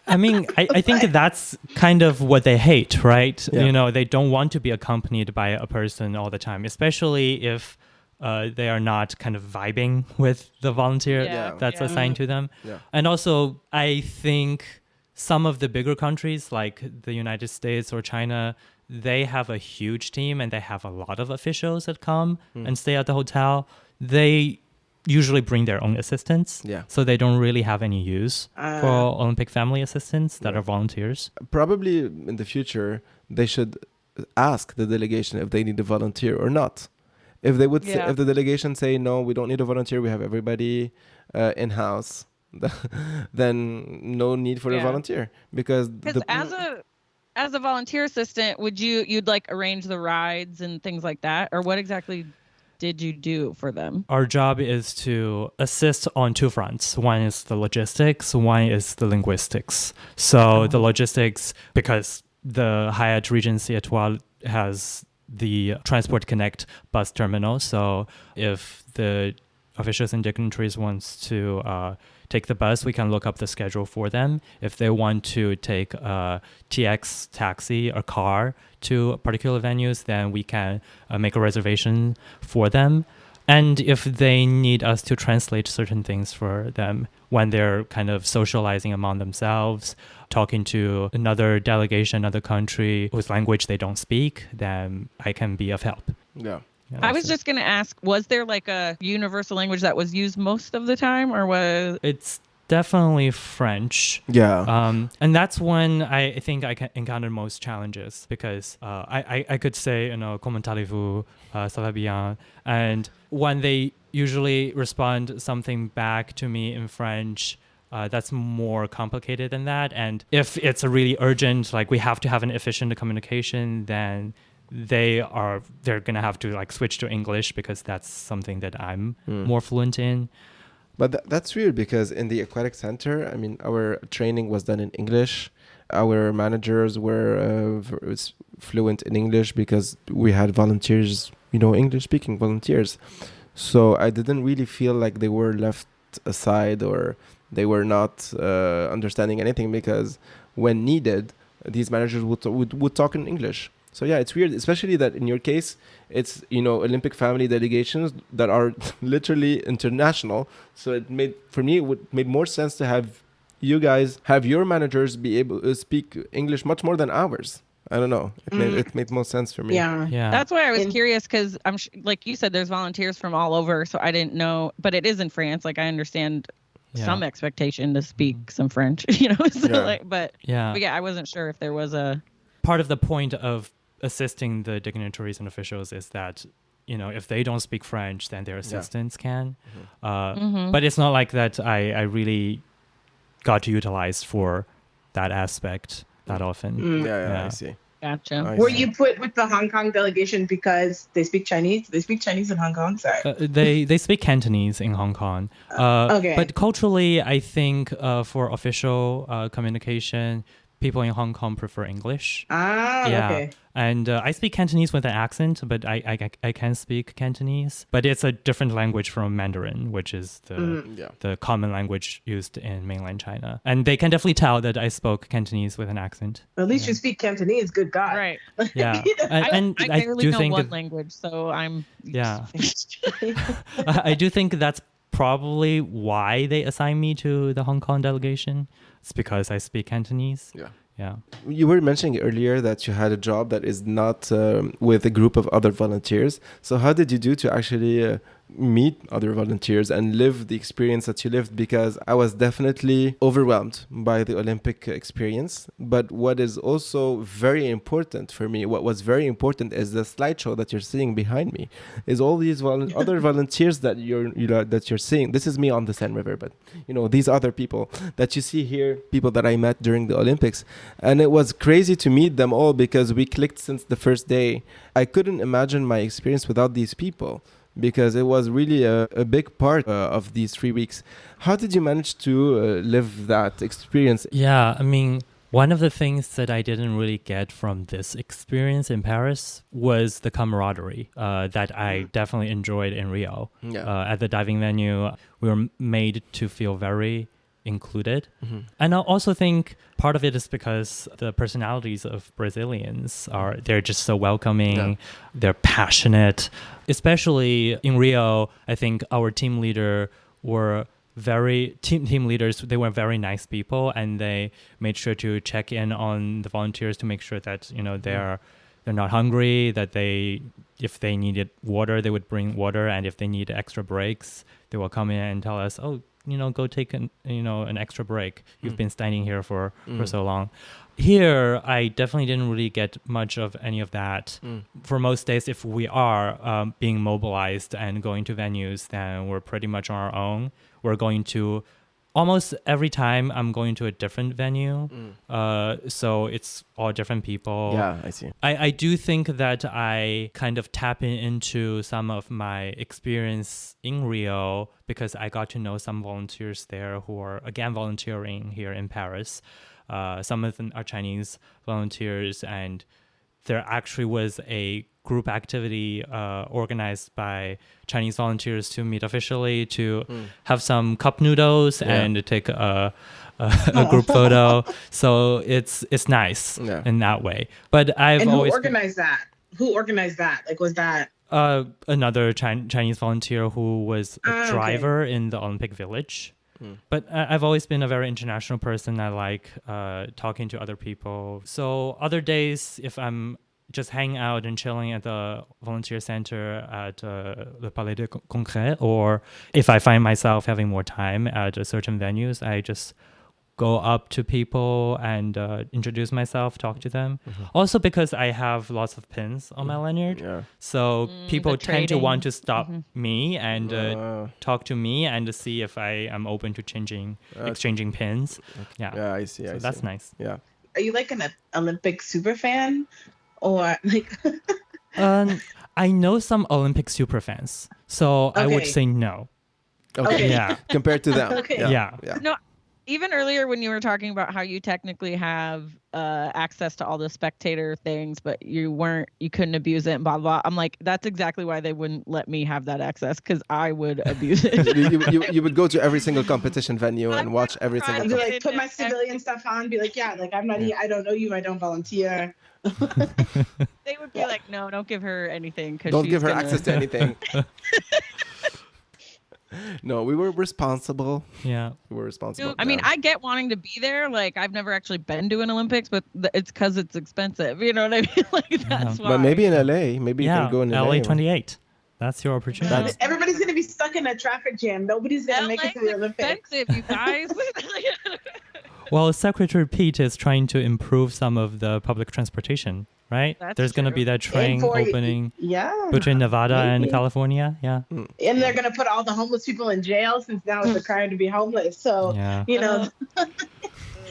I mean, I think that's kind of what they hate, right? Yeah. They don't want to be accompanied by a person all the time, especially if they are not kind of vibing with the volunteer that's assigned to them. Yeah. And also, I think some of the bigger countries like the United States or China, they have a huge team and they have a lot of officials that come and stay at the hotel. They usually bring their own assistants. Yeah. So they don't really have any use for Olympic family assistants that are volunteers. Probably in the future, they should ask the delegation if they need a volunteer or not. If they would, if the delegation say, no, we don't need a volunteer, we have everybody in-house, then no need for a volunteer. Because as a volunteer assistant, you'd like arrange the rides and things like that? Or what exactly did you do for them? Our job is to assist on two fronts. One is the logistics, one is the linguistics. So the logistics, because the Hyatt Regency Etoile has the Transport Connect bus terminal. So if the officials and dignitaries wants to take the bus, we can look up the schedule for them. If they want to take a TX taxi or car to particular venues, then we can make a reservation for them. And if they need us to translate certain things for them when they're kind of socializing among themselves, talking to another delegation, another country whose language they don't speak, then I can be of help. Yeah. I was just going to ask, was there like a universal language that was used most of the time, or was... It's definitely French. Yeah. And that's when I think I encountered most challenges, because I could say, comment allez-vous, ça va bien. And when they usually respond something back to me in French, that's more complicated than that. And if it's a really urgent, like we have to have an efficient communication, then they're going to have to like switch to English, because that's something that I'm more fluent in. But that's weird, because in the aquatic center, I mean, our training was done in English. Our managers were fluent in English because we had volunteers English-speaking volunteers. So I didn't really feel like they were left aside or they were not understanding anything, because when needed, these managers would talk in English. So yeah, it's weird, especially that in your case, it's, Olympic family delegations that are literally international. So it made more sense to have you guys, have your managers be able to speak English much more than ours. I don't know. It made more sense for me. Yeah. That's why I was curious, because like you said, there's volunteers from all over, so I didn't know. But it is in France. Like I understand some expectation to speak some French, So but I wasn't sure if there was a part of the point of assisting the dignitaries and officials is that if they don't speak French, then their assistants can. But it's not like that. I really got utilized for that aspect that often. I see. Gotcha. Were you put with the Hong Kong delegation because they speak Chinese? They speak Chinese in Hong Kong? Sorry. They speak Cantonese in Hong Kong. Okay. But culturally, I think for official communication, people in Hong Kong prefer English. Okay. And I speak Cantonese with an accent, but I can speak Cantonese. But it's a different language from Mandarin, which is the common language used in mainland China. And they can definitely tell that I spoke Cantonese with an accent. At least you speak Cantonese. Good God. right. Yeah. I barely do know think one language, so I'm I do think that's probably why they assigned me to the Hong Kong delegation. It's because I speak Cantonese. Yeah. You were mentioning earlier that you had a job that is not with a group of other volunteers. So how did you do to actually meet other volunteers and live the experience that you lived? Because I was definitely overwhelmed by the Olympic experience. But what is also very important for me, what was very important, is the slideshow that you're seeing behind me. Is all these other volunteers that you're seeing. This is me on the Seine River, but these other people that you see here, people that I met during the Olympics, and it was crazy to meet them all because we clicked since the first day. I couldn't imagine my experience without these people, because it was really a big part of these 3 weeks. How did you manage to live that experience? Yeah, I mean, one of the things that I didn't really get from this experience in Paris was the camaraderie that I definitely enjoyed in Rio. At the diving venue, we were made to feel very included. And I also think part of it is because the personalities of Brazilians they're just so welcoming, they're passionate. Especially in Rio, I think our team leaders, they were very nice people, and they made sure to check in on the volunteers to make sure that they're not hungry, that if they needed water, they would bring water, and if they need extra breaks, they will come in and tell us, go take an extra break. You've been standing here for so long. Here, I definitely didn't really get much of any of that. For most days, if we are being mobilized and going to venues, then we're pretty much on our own. We're going to almost every time I'm going to a different venue. So it's all different people. Yeah, I see. I do think that I kind of tap into some of my experience in Rio because I got to know some volunteers there who are, again, volunteering here in Paris. Some of them are Chinese volunteers, and there actually was a group activity organized by Chinese volunteers to meet officially, to have some cup noodles and take a group photo. So it's nice in that way. But who organized that? Who organized that? Like, was that another Chinese volunteer who was a driver in the Olympic Village? But I've always been a very international person. I like talking to other people. So other days, if I'm just hanging out and chilling at the volunteer center at the Palais de Congrès, or if I find myself having more time at certain venues, I just go up to people and introduce myself, talk to them. Also because I have lots of pins on my lanyard. So people tend to want to stop me and talk to me and see if I am open to exchanging pins. Yeah, I see. So that's nice. Yeah. Are you like an Olympic super fan? Or like I know some Olympic super fans, so I would say no. Okay. Yeah. Compared to them. Okay. Yeah. No, even earlier when you were talking about how you technically have access to all the spectator things, but you couldn't abuse it and blah, blah, blah. I'm like, that's exactly why they wouldn't let me have that access, because I would abuse it. you would go to every single competition venue and watch every single I'd be competition. like, put my civilian stuff on, be like, yeah, like I'm not here, I don't know you, I don't volunteer. They would be like, no, don't give her anything. Don't give her access to anything. No, we were responsible. Yeah. We were responsible. I mean, I get wanting to be there. Like, I've never actually been to an Olympics, but it's because it's expensive. You know what I mean? Like, that's why. But maybe in LA, maybe you can go in LA. LA 28. That's your opportunity. Everybody's going to be stuck in a traffic jam. Nobody's going to make it to the Olympics. Expensive, you guys. Well, Secretary Pete is trying to improve some of the public transportation, right? There's going to be that train opening between Nevada and California. Yeah. And they're going to put all the homeless people in jail, since now it's a crime to be homeless. So, you know.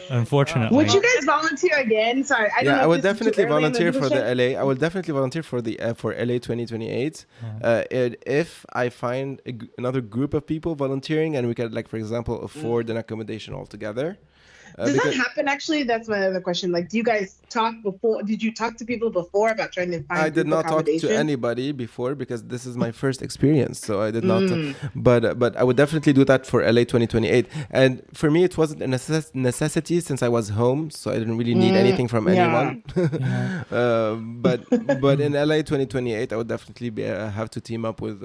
Unfortunately. Would you guys volunteer again? Sorry, I don't know. I would definitely volunteer for the LA. I will definitely volunteer for the for LA 2028. If I find another group of people volunteering and we can, like, for example, afford an accommodation altogether. Does that happen actually? That's my other question. Like, do you guys talk before? Did you talk to people before about trying to find I did not talk to anybody before because this is my first experience. So I did not. But I would definitely do that for LA 2028. And for me, it wasn't a necessity since I was home. So I didn't really need anything from anyone. But in LA 2028, I would definitely have to team up with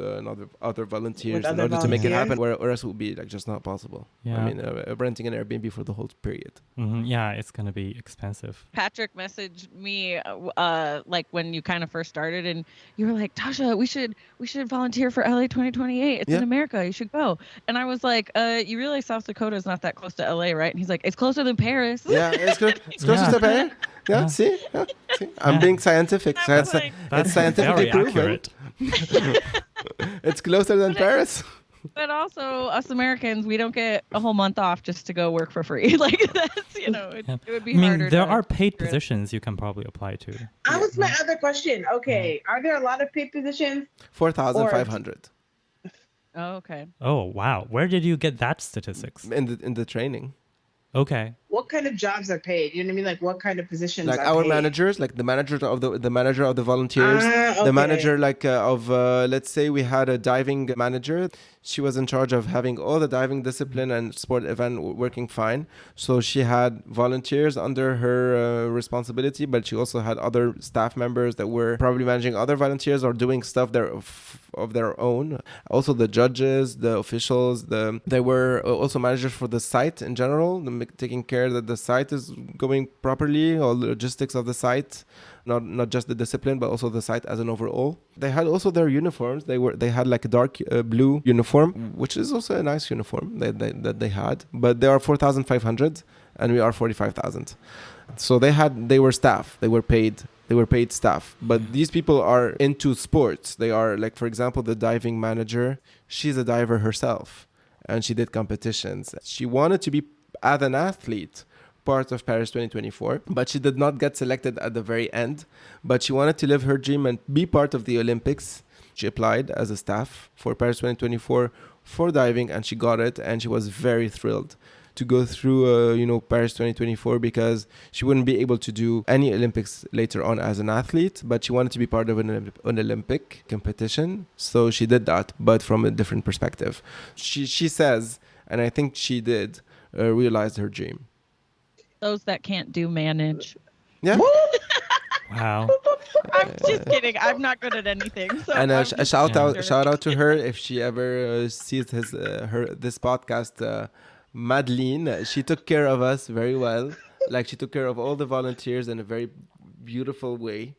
other volunteers in order to make it happen, or else it would be like just not possible. Yeah. I mean, renting an Airbnb for the whole period. Yeah, it's going to be expensive. Patrick messaged me like when you kind of first started, and you were like, Tasha, we should volunteer for LA 2028. It's in America. You should go. And I was like, you realize South Dakota is not that close to LA, right? And he's like, it's closer than Paris. Yeah, it's closer to Paris. Yeah, see? I'm being scientific. That's it's scientifically proven. It's closer than Paris. But also, us Americans, we don't get a whole month off just to go work for free. Like, that's, you know, it would be harder. There are paid positions you can probably apply to. That was my other question. Okay, are there a lot of paid positions? 4,500. Oh, okay. Oh, wow. Where did you get that statistics? In the training. Okay. What kind of jobs are paid? You know what I mean? Like, what kind of positions like are our paid? managers, like the manager of the volunteers, the manager of let's say we had a diving manager. She was in charge of having all the diving discipline and sport event working fine. So she had volunteers under her responsibility, but she also had other staff members that were probably managing other volunteers or doing stuff of their own. Also the judges, the officials, they were also managers for the site in general, taking care that the site is going properly, all the logistics of the site, not just the discipline, but also the site as an overall. They had also their uniforms. They had like a dark blue uniform, which is also a nice uniform that they had. But they are 4,500 and we are 45,000. So they were staff. They were paid staff. But these people are into sports. They are, like, for example, the diving manager. She's a diver herself and she did competitions. She wanted to be, as an athlete, part of Paris 2024, but she did not get selected at the very end. But she wanted to live her dream and be part of the Olympics. She applied as a staff for Paris 2024 for diving, and she got it, and she was very thrilled to go through Paris 2024 because she wouldn't be able to do any Olympics later on as an athlete, but she wanted to be part of an Olympic competition. So she did that, but from a different perspective. She says, and I think she did, realize her dream. Those that can't do manage. Yeah. Wow. I'm just kidding. I'm not good at anything. So and a shout out to her if she ever sees this podcast. Madeleine, she took care of us very well. Like, she took care of all the volunteers in a very beautiful way,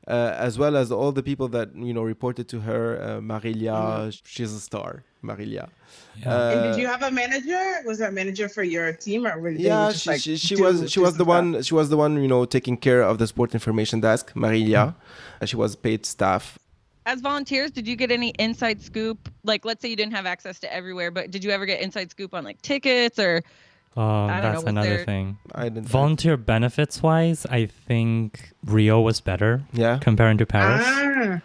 as well as all the people that reported to her. Marilia, she's a star. Marilia. Yeah. And did you have a manager? Was there a manager for your team, or were they just she was the one taking care of the sport information desk. Marilia, she was paid staff. As volunteers, did you get any inside scoop? Like, let's say you didn't have access to everywhere, but did you ever get inside scoop on like tickets or That's another thing. I didn't. Volunteer benefits wise, I think Rio was better. Yeah. Comparing to Paris.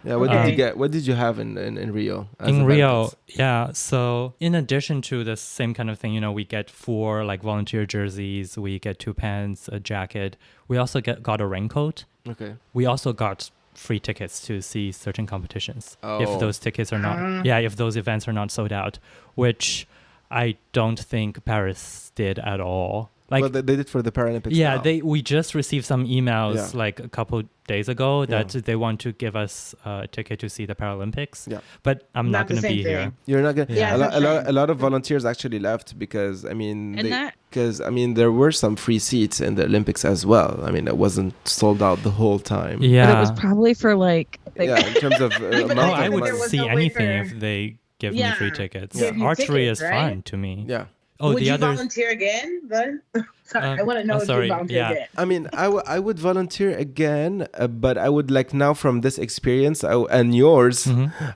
Yeah. What did you get? What did you have in Rio? In Rio, yeah. So in addition to the same kind of thing, we get 4 like volunteer jerseys. We get 2 pants, a jacket. We also got a raincoat. Okay. We also got free tickets to see certain competitions if those tickets are not if those events are not sold out, which I don't think Paris did at all. Like, well, they did for the Paralympics. Yeah, now. we just received some emails like a couple days ago that they want to give us a ticket to see the Paralympics. Yeah, but I'm not going to be here. You're not going. Yeah, a lot of volunteers actually left because there were some free seats in the Olympics as well. I mean, it wasn't sold out the whole time. Yeah, but it was probably for like. In terms of I would see anything if they give me free tickets. Yeah. Archery tickets, is fun to me. Yeah. Oh, would you volunteer again? Then? Sorry, I want to know if you volunteer again. I mean, I would volunteer again, but I would like now from this experience and yours,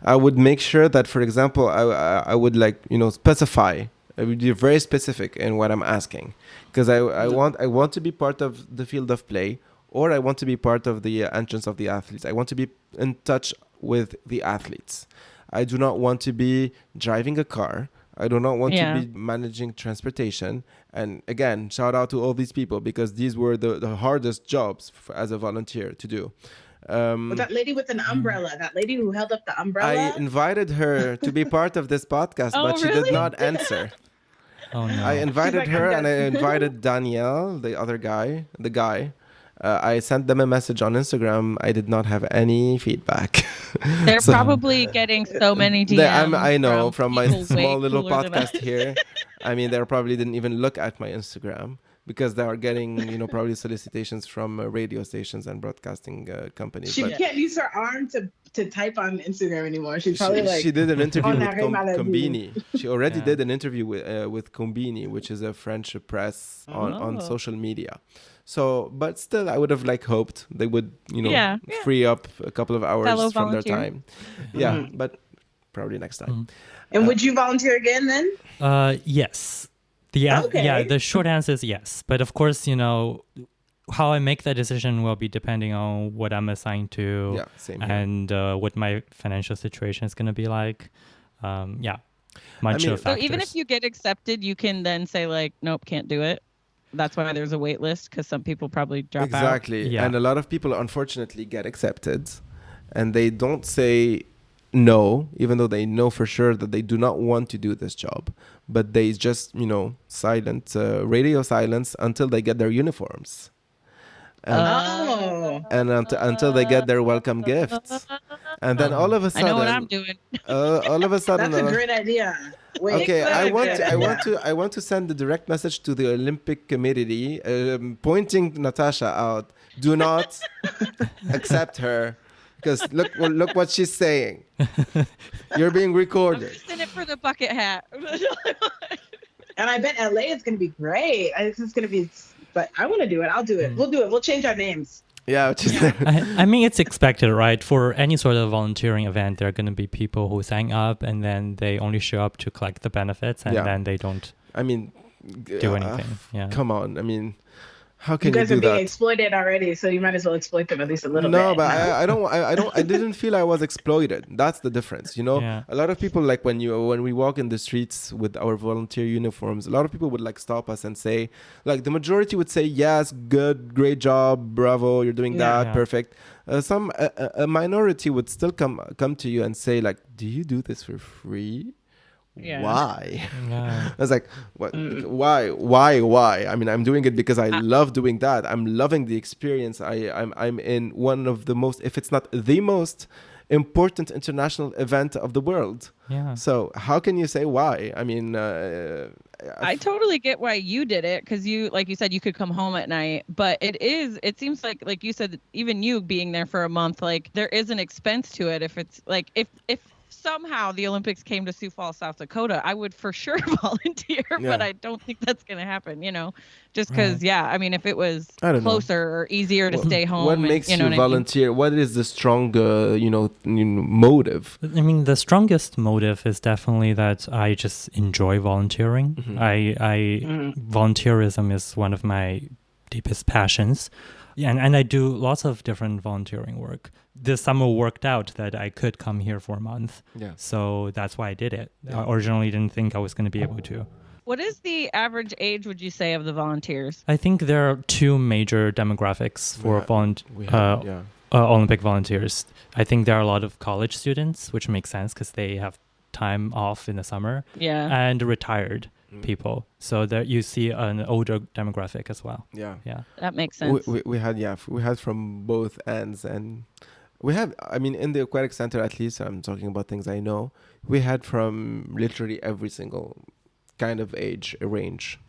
I would make sure that, for example, I would like specify. I would be very specific in what I'm asking, because I want to be part of the field of play, or I want to be part of the entrance of the athletes. I want to be in touch with the athletes. I do not want to be driving a car. I do not want to be managing transportation. And again, shout out to all these people, because these were the hardest jobs as a volunteer to do. But that lady with an umbrella, that lady who held up the umbrella. I invited her to be part of this podcast, but she did not answer. Oh no! I invited her, and I invited Danielle, the guy. I sent them a message on Instagram. I did not have any feedback. They're probably getting so many DMs. I know from my small little podcast here. I mean, they probably didn't even look at my Instagram, because they are getting, probably solicitations from radio stations and broadcasting companies. She can't use her arm to type on Instagram anymore. She's probably she did an interview with Combini. She already did an interview with Combini, which is a French press on social media. So, but still, I would have hoped they would, free up a couple of hours from their time. Yeah, but probably next time. And would you volunteer again then? Yes. The short answer is yes. But of course, how I make that decision will be depending on what I'm assigned to. Yeah, same here. And what my financial situation is going to be like. Of factors. So even if you get accepted, you can then say nope, can't do it. That's why there's a wait list, because some people probably drop out. Exactly. Yeah. And a lot of people, unfortunately, get accepted, and they don't say no, even though they know for sure that they do not want to do this job. But they just, radio silence until they get their uniforms. And until they get their welcome gifts. And then all of a sudden... I know what I'm doing. All of a sudden... That's a great idea. Okay, I want to send a direct message to the Olympic Committee, pointing Natasha out. Do not accept her, because look what she's saying. You're being recorded. I'm just in it for the bucket hat. And I bet LA is going to be great. This is going to be, but I want to do it. I'll do it. We'll do it. We'll change our names. Yeah, I mean, it's expected, right? For any sort of volunteering event, there are going to be people who sign up and then they only show up to collect the benefits, and then they don't. Do anything. Come on. I mean, how can you do that? You guys are being exploited already, so you might as well exploit them at least a little bit. No, but I don't. I didn't feel I was exploited. That's the difference, A lot of people, when we walk in the streets with our volunteer uniforms, a lot of people would stop us and say, the majority would say, yes, good, great job, bravo, you're doing that, perfect. A minority would still come to you and say, do you do this for free? Yeah. Why? Yeah. I was like, what? Why? I mean, I'm doing it because I love doing that. I'm loving the experience. I'm in one of the most, if it's not the most important international event of the world. Yeah. So how can you say why? I mean, I totally get why you did it, because you, like you said, you could come home at night, but it seems like you said, even you being there for a month, there is an expense to it. If it's if somehow the Olympics came to Sioux Falls, South Dakota, I would for sure volunteer, but I don't think that's going to happen, just because, I mean, if it was closer or easier to stay home. What makes you what volunteer? I mean? What is the strong, motive? I mean, the strongest motive is definitely that I just enjoy volunteering. Volunteerism is one of my deepest passions. Yeah, and I do lots of different volunteering work. This summer worked out that I could come here for a month. Yeah. So that's why I did it. I originally didn't think I was going to be able to. What is the average age, would you say, of the volunteers? I think there are two major demographics for Olympic volunteers. I think there are a lot of college students, which makes sense because they have time off in the summer. Yeah. And retired people, so that you see an older demographic as well. Yeah, that makes sense. We had from both ends, and we have, I mean, in the aquatic center, at least I'm talking about things I know, we had from literally every single kind of age range.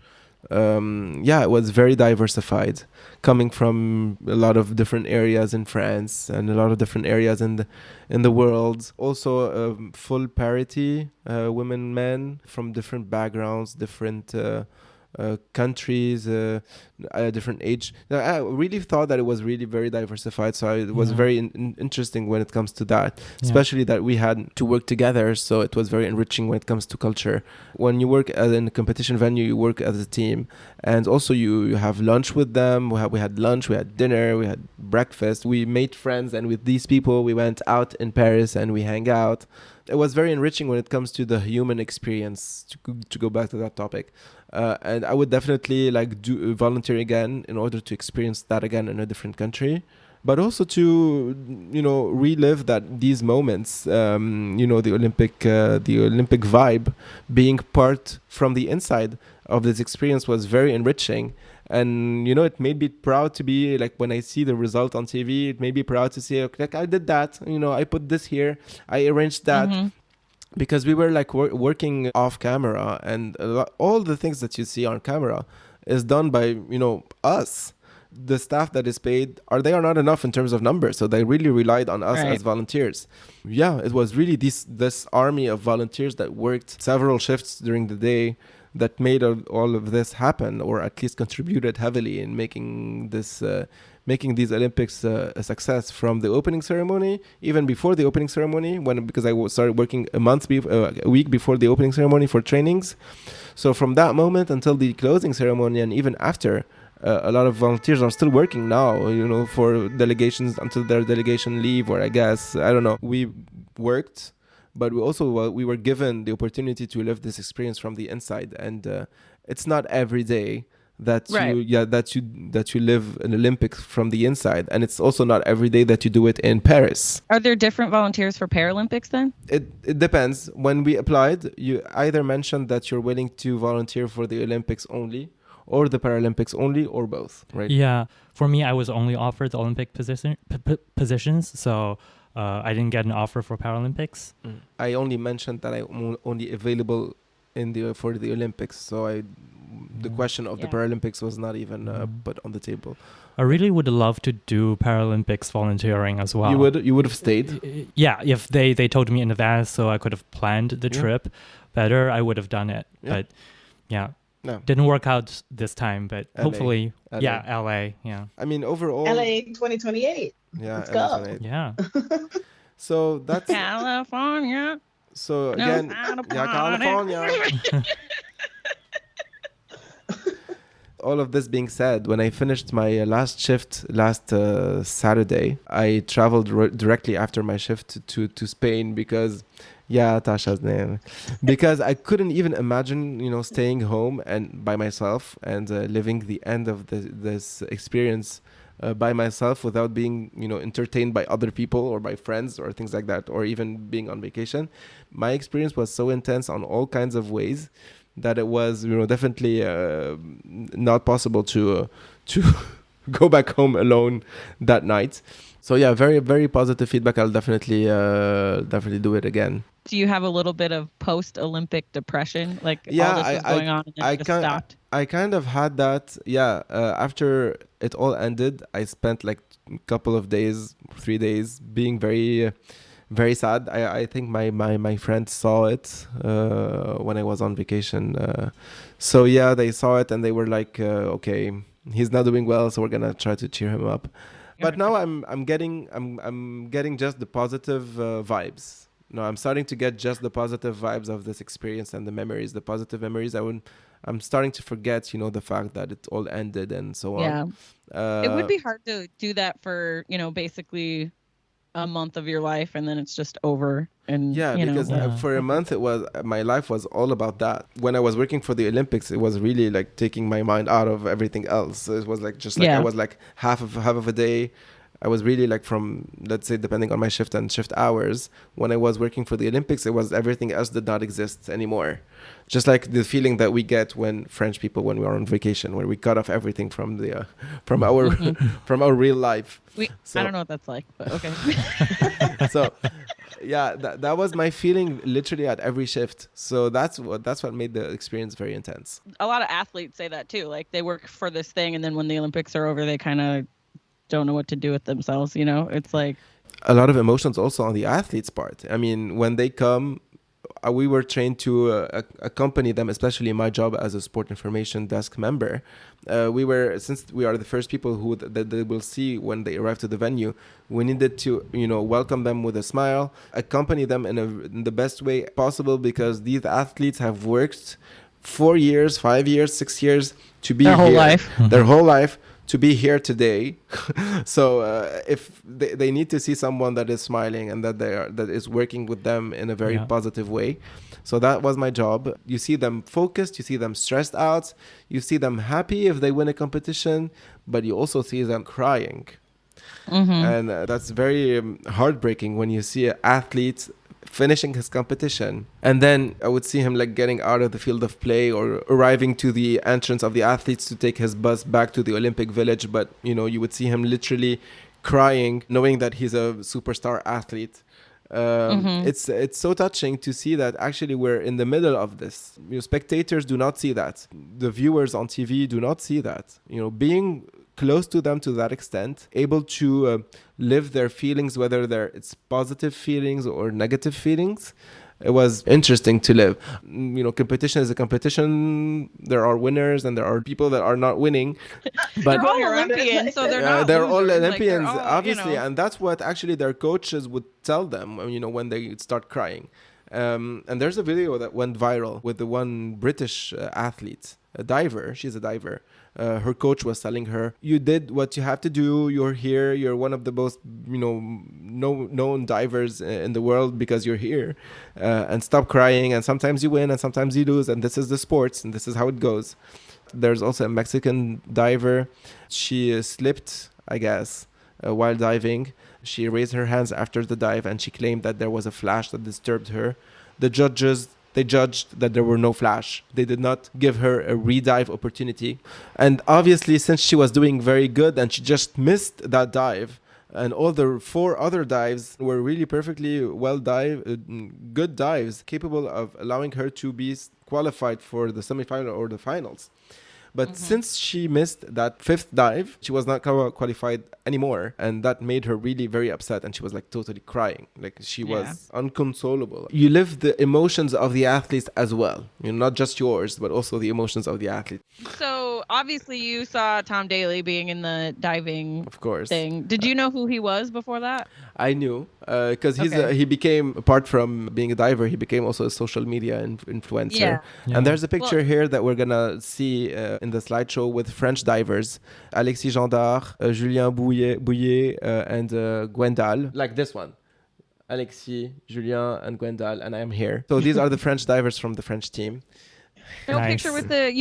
It was very diversified, coming from a lot of different areas in France and a lot of different areas in the world. Also, full parity, women, men from different backgrounds, different countries, different age. I really thought that it was really very diversified, so it was very interesting when it comes to that, especially that we had to work together, so it was very enriching when it comes to culture. When you work in a competition venue, you work as a team, and also you have lunch with them. We had lunch, we had dinner, we had breakfast, we made friends, and with these people we went out in Paris and we hang out. It was very enriching when it comes to the human experience, to go back to that topic. And I would definitely do volunteer again in order to experience that again in a different country, but also to relive these moments. The Olympic vibe, being part from the inside of this experience was very enriching. And, it made me proud to be, when I see the result on TV, it made me proud to say, I did that, I put this here, I arranged that. Because we were working off camera, and all the things that you see on camera is done by, us. The staff that is paid, they are not enough in terms of numbers. So they really relied on us as volunteers. Yeah, it was really this army of volunteers that worked several shifts during the day that made all of this happen, or at least contributed heavily in making these Olympics a success, from the opening ceremony, even before the opening ceremony, because I started working a week before the opening ceremony for trainings. So from that moment until the closing ceremony, and even after, a lot of volunteers are still working now, for delegations until their delegation leave, or I don't know. We worked, but we were given the opportunity to live this experience from the inside, and it's not every day that you live an Olympics from the inside, and it's also not every day that you do it in Paris. Are there different volunteers for Paralympics then? It depends. When we applied, you either mentioned that you're willing to volunteer for the Olympics only, or the Paralympics only, or both, right? Yeah, for me, I was only offered the Olympic positions, so I didn't get an offer for Paralympics. I only mentioned that I'm only available for the Olympics, so the question of the Paralympics was not even put on the table. I really would love to do Paralympics volunteering as well. You would have stayed? Yeah, if they told me in advance, so I could have planned the trip better, I would have done it. Yeah. But didn't work out this time, but hopefully, LA. Yeah. I mean, overall, LA 2028. Yeah, let's go. Yeah. So that's California. So again, California. All of this being said, when I finished my last shift last Saturday, I traveled directly after my shift to Spain because, Tasha's name, because I couldn't even imagine, staying home and by myself and living the end of this experience by myself without being, entertained by other people or by friends or things like that, or even being on vacation. My experience was so intense on all kinds of ways that it was, definitely not possible to go back home alone that night. So very, very positive feedback. I'll definitely do it again. Do you have a little bit of post-Olympic depression? All this was going on and then it just stopped? I kind of had that. After it all ended, I spent a couple of days, 3 days, being very, very sad. I think my friends saw it when I was on vacation. So yeah, they saw it and they were like, okay, he's not doing well, so we're gonna try to cheer him up. But now I'm getting just the positive vibes. No, I'm starting to get just the positive vibes of this experience and the memories, the positive memories. I'm starting to forget, the fact that it all ended and so on. Yeah. It would be hard to do that for, basically a month of your life and then it's just over. And because for a month my life was all about that. When I was working for the Olympics, it was really like taking my mind out of everything else. So it was like I was like half of a day. I was really like from, let's say, depending on my shift and shift hours, when I was working for the Olympics, it was everything else did not exist anymore. Just like the feeling that we get when French people, when we are on vacation, where we cut off everything from the from our from our real life. I don't know what that's like, but okay. So yeah, that was my feeling literally at every shift. So that's what made the experience very intense. A lot of athletes say that too. Like they work for this thing and then when the Olympics are over, they kind of don't know what to do with themselves. It's like a lot of emotions also on the athletes' part. I mean, when they come, we were trained to accompany them, especially my job as a sport information desk member. Since we are the first people who that they will see when they arrive to the venue, we needed to welcome them with a smile, accompany them in the best way possible, because these athletes have worked 4 years, 5 years, 6 years to be their whole life to be here today. So if they need to see someone that is smiling and that is working with them in a very positive way. So that was my job. You see them focused, you see them stressed out, you see them happy if they win a competition, but you also see them crying. And that's very heartbreaking when you see an athlete finishing his competition and then I would see him like getting out of the field of play or arriving to the entrance of the athletes to take his bus back to the Olympic Village, but you would see him literally crying knowing that he's a superstar athlete. It's so touching to see that actually we're in the middle of this. Spectators do not see that. The viewers on TV do not see that. Being close to them to that extent, able to live their feelings, whether it's positive feelings or negative feelings. It was interesting to live. Competition is a competition. There are winners and there are people that are not winning. But they're all Olympians, so they're not they're all losers. Olympians, Like, they're all, obviously. And that's what actually their coaches would tell them, when they start crying. And there's a video that went viral with the one British athlete, a diver. She's a diver. Her coach was telling her, you did what you have to do. You're here. You're one of the most, known divers in the world because you're here. And stop crying. And sometimes you win and sometimes you lose. And this is the sports and this is how it goes. There's also a Mexican diver. She slipped, I guess, while diving. She raised her hands after the dive and she claimed that there was a flash that disturbed her. The judges, they judged that there were no flash. They did not give her a redive opportunity. And obviously, since she was doing very good and she just missed that dive, and all the 4 other dives were really perfectly good dives, capable of allowing her to be qualified for the semifinal or the finals. But since she missed that 5th dive, she was not qualified anymore. And that made her really very upset. And she was like totally crying. Like she was unconsolable. You live the emotions of the athletes as well. Not just yours, but also the emotions of the athlete. So obviously you saw Tom Daley being in the diving of course thing. Did you know who he was before that? I knew because he became, apart from being a diver, he became also a social media influencer. Yeah. And there's a picture here that we're going to see in the slideshow with French divers, Alexis Gendard, Julien Bouillet, and Gwendal, like this one. Alexis, Julien, and Gwendal, and I'm here. So these are the French divers from the French team. No picture with the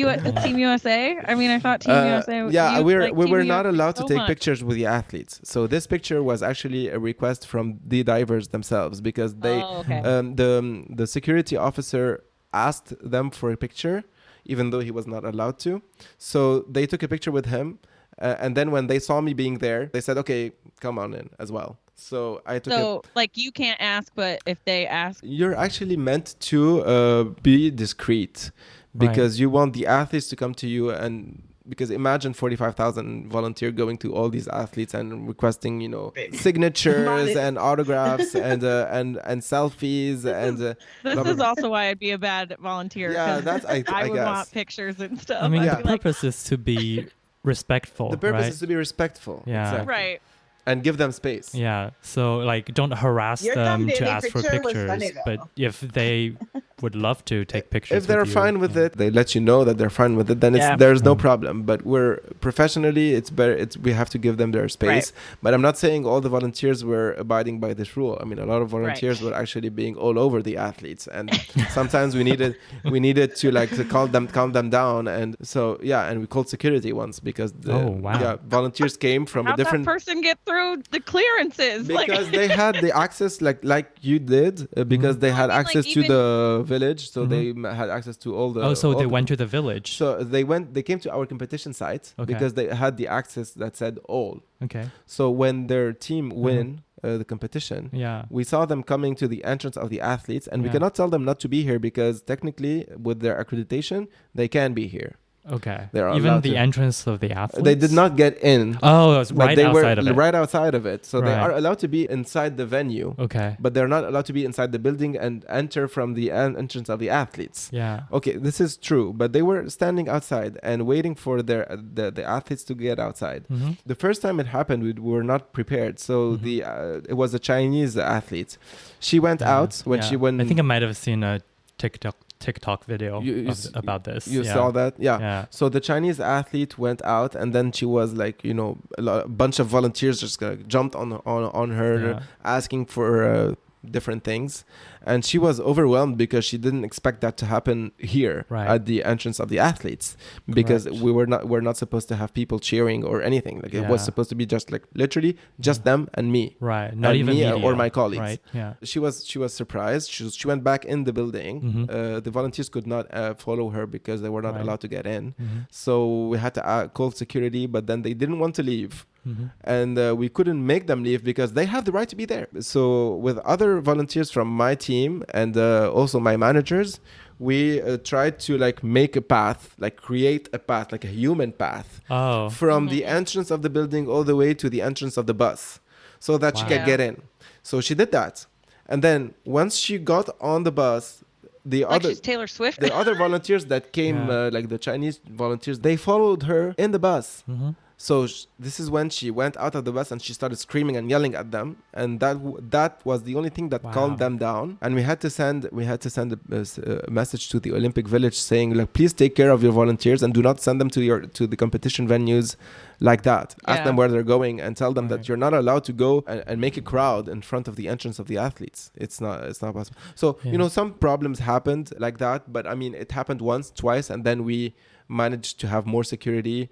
Team USA? I mean, I thought Team USA... Yeah, we were not allowed to take pictures with the athletes. So this picture was actually a request from the divers themselves because they, the security officer asked them for a picture, even though he was not allowed to. So they took a picture with him. And then when they saw me being there, they said, okay, come on in as well. So I took like you can't ask, but if they ask... You're actually meant to be discreet because you want the athletes to come to you and because imagine 45,000 volunteer going to all these athletes and requesting, signatures and autographs and selfies This is also why I'd be a bad volunteer. Yeah, that's I would guess. want pictures and stuff. I mean, I'd the be like, purpose is to be respectful. The purpose right? is to be respectful. Yeah. Exactly. right. And give them space. Yeah. So don't harass Your them to thumbnail ask for picture was pictures. funny, though. But if they would love to take pictures, If they're with you, fine with it, they let you know that they're fine with it, then there's no problem. But we're professionally, it's better. We have to give them their space. Right. But I'm not saying all the volunteers were abiding by this rule. I mean, a lot of volunteers were actually being all over the athletes, and sometimes we needed to calm them down. And so and we called security once because volunteers came from How'd a different that person get through the clearances? because they had the access like you did because they had access to the village, so they had access to all the. Oh, so they went to the village. So they came to our competition site because they had the access that said all. Okay. So when their team win the competition, we saw them coming to the entrance of the athletes, and we cannot tell them not to be here because technically, with their accreditation, they can be here. Okay. They're even the entrance of the athletes. They did not get in. Oh, it was right outside of it. Right outside of it. So they are allowed to be inside the venue. Okay. But they're not allowed to be inside the building and enter from the entrance of the athletes. Yeah. Okay, this is true. But they were standing outside and waiting for the athletes to get outside. Mm-hmm. The first time it happened, we were not prepared. So it was a Chinese athlete. She went out when she went. I think I might have seen a TikTok video about this. You saw that? Yeah. So the Chinese athlete went out, and then she was like, a bunch of volunteers just jumped on her, asking for different things, and she was overwhelmed because she didn't expect that to happen here at the entrance of the athletes, because we're not supposed to have people cheering or anything. Like it was supposed to be just like literally just them and me, right? Not even me media, or my colleagues. Right? Yeah. She was surprised. She went back in the building. The volunteers could not follow her because they were not allowed to get in. So we had to call security, but then they didn't want to leave. And we couldn't make them leave because they have the right to be there. So with other volunteers from my team and also my managers, we tried to make a path, create a path, like a human path from the entrance of the building all the way to the entrance of the bus so that she could get in. So she did that. And then once she got on the bus, she's Taylor Swift. the other volunteers that came, like the Chinese volunteers, they followed her in the bus. So this is when she went out of the bus and she started screaming and yelling at them, and that was the only thing that calmed them down. And we had to send a message to the Olympic Village saying, please take care of your volunteers and do not send them to the competition venues like that. Ask them where they're going and tell them that you're not allowed to go and make a crowd in front of the entrance of the athletes. It's not possible. So some problems happened like that, but I mean it happened once, twice, and then we managed to have more security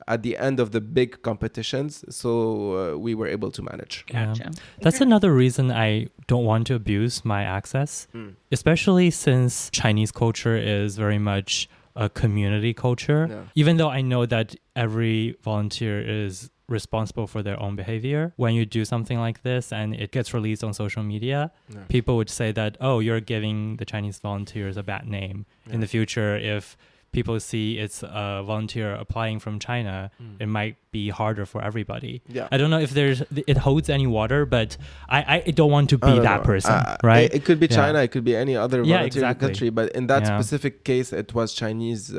at the end of the big competitions, so we were able to manage. Gotcha. That's another reason I don't want to abuse my access, especially since Chinese culture is very much a community culture. Yeah. Even though I know that every volunteer is responsible for their own behavior, when you do something like this and it gets released on social media, people would say that, oh, you're giving the Chinese volunteers a bad name. In the future, if people see it's a volunteer applying from China, it might be harder for everybody. Yeah. I don't know if it holds any water, but I don't want to be that person, right? It could be China, it could be any other volunteer country, but in that specific case, it was Chinese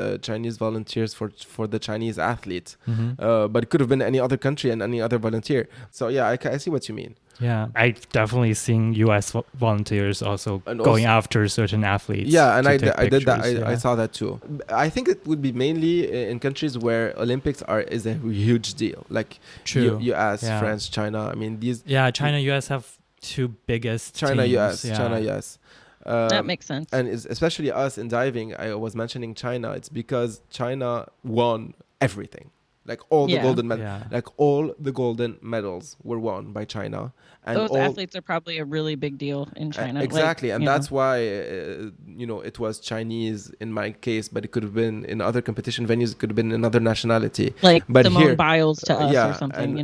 volunteers for the Chinese athletes. But it could have been any other country and any other volunteer. So yeah, I see what you mean. Yeah, I've definitely seen U.S. volunteers also going after certain athletes. Yeah, and I did that. I saw that too. I think it would be mainly in countries where Olympics is a huge deal. Like U.S., France, China. I mean these. Yeah, China, U.S. have two biggest China, teams. U.S. That makes sense. And especially us in diving, I was mentioning China. It's because China won everything. Like all the golden medals were won by China. And those athletes are probably a really big deal in China. Exactly, and that's why it was Chinese in my case, but it could have been in other competition venues. It could have been another nationality, but Simone Biles to us or something.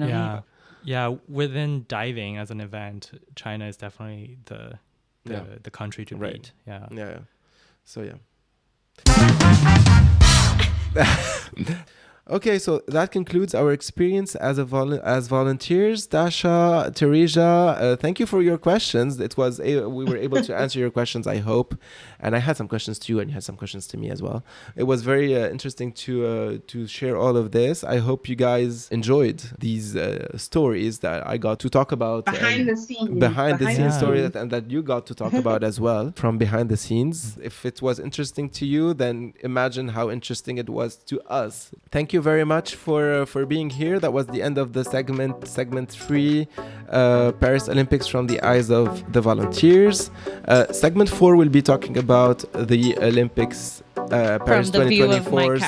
Yeah. Within diving as an event, China is definitely the country to beat. Yeah. So yeah. Okay, so that concludes our experience as as volunteers. Dasha, Teresa, thank you for your questions. We were able to answer your questions, I hope, and I had some questions to you, and you had some questions to me as well. It was very interesting to share all of this. I hope you guys enjoyed these stories that I got to talk about behind the scenes story that you got to talk about as well from behind the scenes. If it was interesting to you, then imagine how interesting it was to us. Thank you very much for being here. That was the end of the segment 3, Paris Olympics from the eyes of the volunteers. Segment 4 will be talking about the Olympics Paris 2024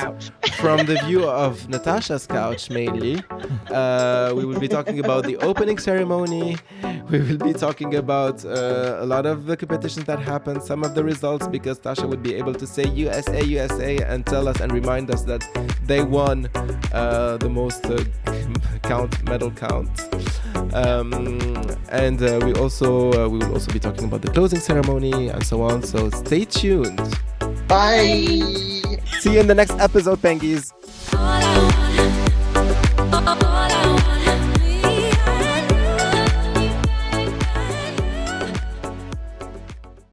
from the view of Natasha's couch mainly. We will be talking about the opening ceremony. We will be talking about a lot of the competitions that happened, some of the results, because Tasha would be able to say USA and tell us and remind us that they won the most medal count. And we will also be talking about the closing ceremony and so on. So stay tuned. Bye. See you in the next episode, Pengies.